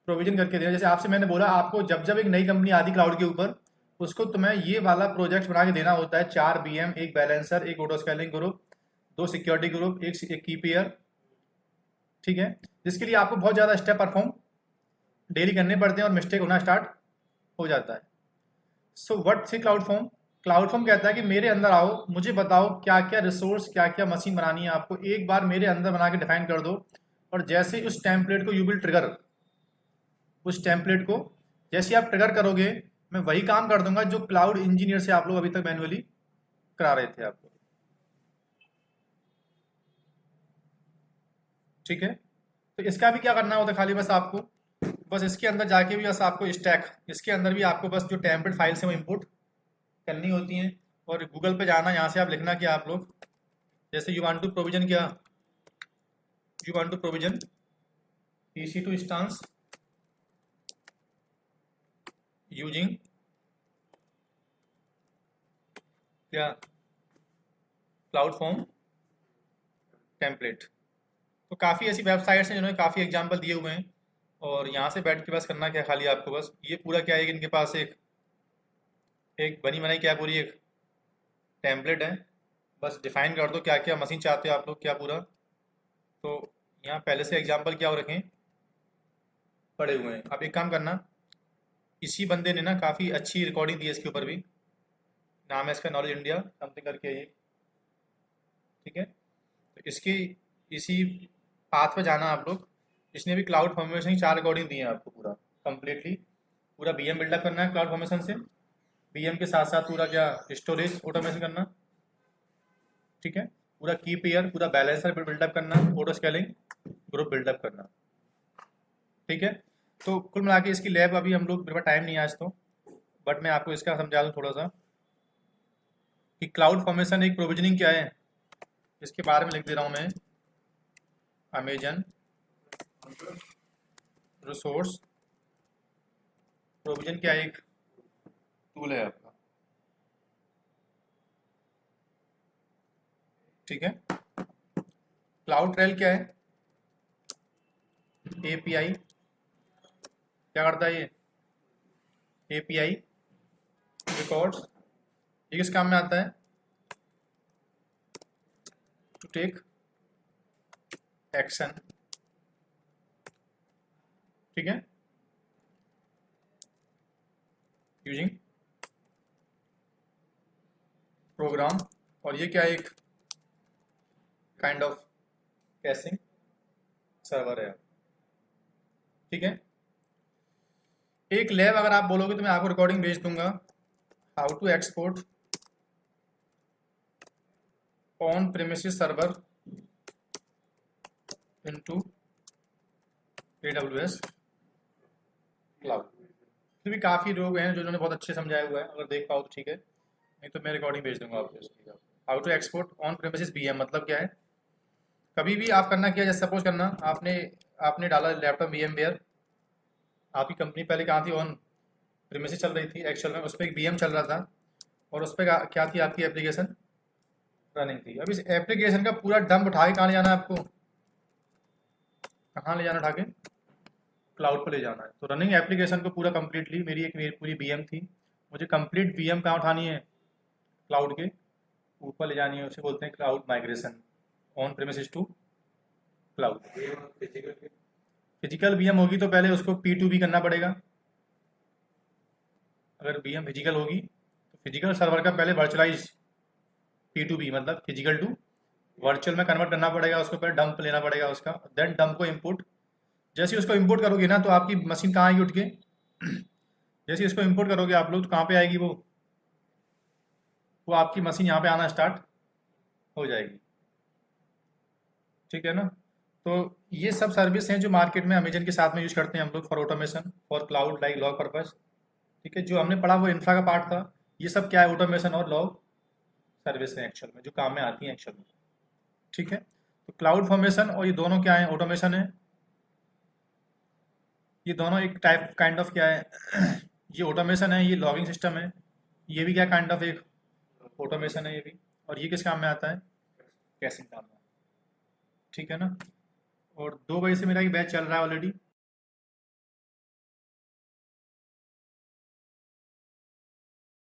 प्रोविजन करके देना। जैसे आपसे मैंने बोला आपको जब जब एक नई कंपनी आती क्लाउड के ऊपर, उसको तुम्हें ये वाला प्रोजेक्ट बना के देना होता है, 4 बीएम, एक बैलेंसर, एक auto scaling group, 2 security group, एक की पेयर, ठीक है, जिसके लिए आपको बहुत ज़्यादा स्टेप परफॉर्म डेली करने पड़ते हैं और मिस्टेक होना स्टार्ट हो जाता है। So what see cloud form? Cloud form कहता है कि मेरे अंदर आओ, मुझे बताओ क्या क्या रिसोर्स, क्या क्या मशीन बनानी है आपको, एक बार मेरे अंदर बना के डिफाइन कर दो, और जैसे उस टेम्पलेट को यू विल ट्रिगर, उस टेम्पलेट को जैसे आप ट्रिगर करोगे मैं वही काम कर दूंगा जो क्लाउड इंजीनियर से आप लोग अभी तक मैनुअली करा रहे थे आपको। ठीक है, तो इसका भी क्या करना होता है, खाली बस आपको बस इसके अंदर जाके भी बस आपको स्टैक, इसके अंदर भी आपको बस जो टेम्पलेट फाइल्स हैं वो इंपोर्ट करनी होती हैं, और गूगल पे जाना, यहाँ से आप लिखना कि आप लोग जैसे यू वांट टू प्रोविजन, क्या you want to provision EC2 instance using क्या क्लाउड फॉर्म टेम्पलेट। तो काफ़ी ऐसी वेबसाइट्स हैं जिन्होंने काफ़ी एग्जांपल दिए हुए हैं, और यहाँ से बैठ के बस करना क्या, खाली आपको बस ये पूरा क्या है कि इनके पास एक एक बनी बनाई क्या पूरी एक टेम्पलेट है, बस डिफाइन कर दो क्या क्या मशीन चाहते हो आप लोग, क्या पूरा। तो यहाँ पहले से एग्जांपल क्या हो रखे पड़े हुए हैं। आप एक काम करना, इसी बंदे ने ना काफ़ी अच्छी रिकॉर्डिंग दी है इसके ऊपर भी, नाम है इसका नॉलेज इंडिया समथिंग करके ये, ठीक है। तो इसकी इसी पाथ पे जाना आप लोग, इसने भी क्लाउड फॉर्मेशन की 4 रिकॉर्डिंग दी है आपको पूरा कंप्लीटली, पूरा बीएम बिल्डअप करना है क्लाउड फॉर्मेशन से, बीएम के साथ साथ पूरा क्या स्टोरेज ऑटोमेशन करना, ठीक है, पूरा की पेयर, पूरा बैलेंसर बिल्डअप करना, ऑटो स्केलिंग ग्रुप बिल्डअप करना, ठीक है। तो कुल मिला के इसकी लैब अभी हम लोग, मेरे पास टाइम नहीं है आज तो, बट मैं आपको इसका समझा दूँ थोड़ा सा कि क्लाउड फॉर्मेशन एक प्रोविजनिंग क्या है, इसके बारे में लिख दे रहा हूँ मैं। अमेजन रिसोर्स प्रोविजन क्या एक टूल है आपका, ठीक है। क्लाउड ट्रेल क्या है, एपीआई क्या करता है ये, एपीआई रिकॉर्ड्स, ये किस काम में आता है, टू टेक एक्शन, ठीक है, यूजिंग प्रोग्राम, और ये क्या एक काइंड ऑफ कैशिंग सर्वर है, ठीक है। एक लैब अगर आप बोलोगे तो मैं आपको रिकॉर्डिंग भेज दूंगा, how to export on premises server into AWS cloud. तो भी काफ़ी लोग हैं जो उन्होंने बहुत अच्छे समझाया हुआ है, अगर देख पाओ तो ठीक है, नहीं तो मैं रिकॉर्डिंग भेज दूंगा आपको इसकी। How to export on premises BM मतलब क्या है, कभी भी आप करना क्या, जैसे सपोज करना आपने आपने डाला लैपटॉप VMware, आपकी कंपनी पहले कहाँ थी, ऑन प्रीमिसेस चल रही थी एक्चुअल में, उस पर एक BM चल रहा था, और उस पर क्या थी आपकी एप्लीकेशन रनिंग थी। अब इस एप्लीकेशन का पूरा डंप उठा के कहाँ ले जाना है आपको, कहाँ ले जाना उठा के, क्लाउड पर ले जाना है। तो रनिंग एप्लीकेशन को पूरा कंप्लीटली मेरी पूरी BM थी, मुझे कंप्लीट BM कहाँ उठानी है, क्लाउड के ऊपर ले जानी है, उसे बोलते हैं cloud migration, on premises to cloud. Physical BM होगी तो पहले उसको P2B करना पड़ेगा, अगर BM फिजिकल होगी तो फिजिकल सर्वर का पहले वर्चुअलाइज P2B मतलब फिजिकल टू वर्चुअल में कन्वर्ट करना पड़ेगा, उसको पहले डंप लेना पड़ेगा उसका, देन डंप को इंपोर्ट, जैसे उसको इंपोर्ट करोगे ना तो आपकी मशीन कहाँ आएगी उठ के, जैसे इसको इंपोर्ट करोगे आप लोग तो कहाँ पे आएगी वो आपकी मशीन यहाँ पे आना स्टार्ट हो जाएगी, ठीक है ना। तो ये सब सर्विस हैं जो मार्केट में अमेजन के साथ में यूज करते हैं हम लोग for automation for cloud like log purpose, ठीक है। जो हमने पढ़ा वो इंफ्रा का पार्ट था, ये सब क्या है, ऑटोमेशन और लॉग सर्विस है एक्चुअल में जो काम में आती हैं एक्चुअल में, ठीक है। तो क्लाउड फॉर्मेशन और ये दोनों क्या है, ऑटोमेशन है, ये दोनों एक टाइप काइंड ऑफ क्या है ये ऑटोमेशन है, ये लॉगिंग सिस्टम है, ये भी क्या काइंड ऑफ एक ऑटोमेशन है ये भी, और ये किस काम में आता है, कैशिंग काम में, ठीक है ना। और 2 बजे से मेरा एक बैच चल रहा है ऑलरेडी,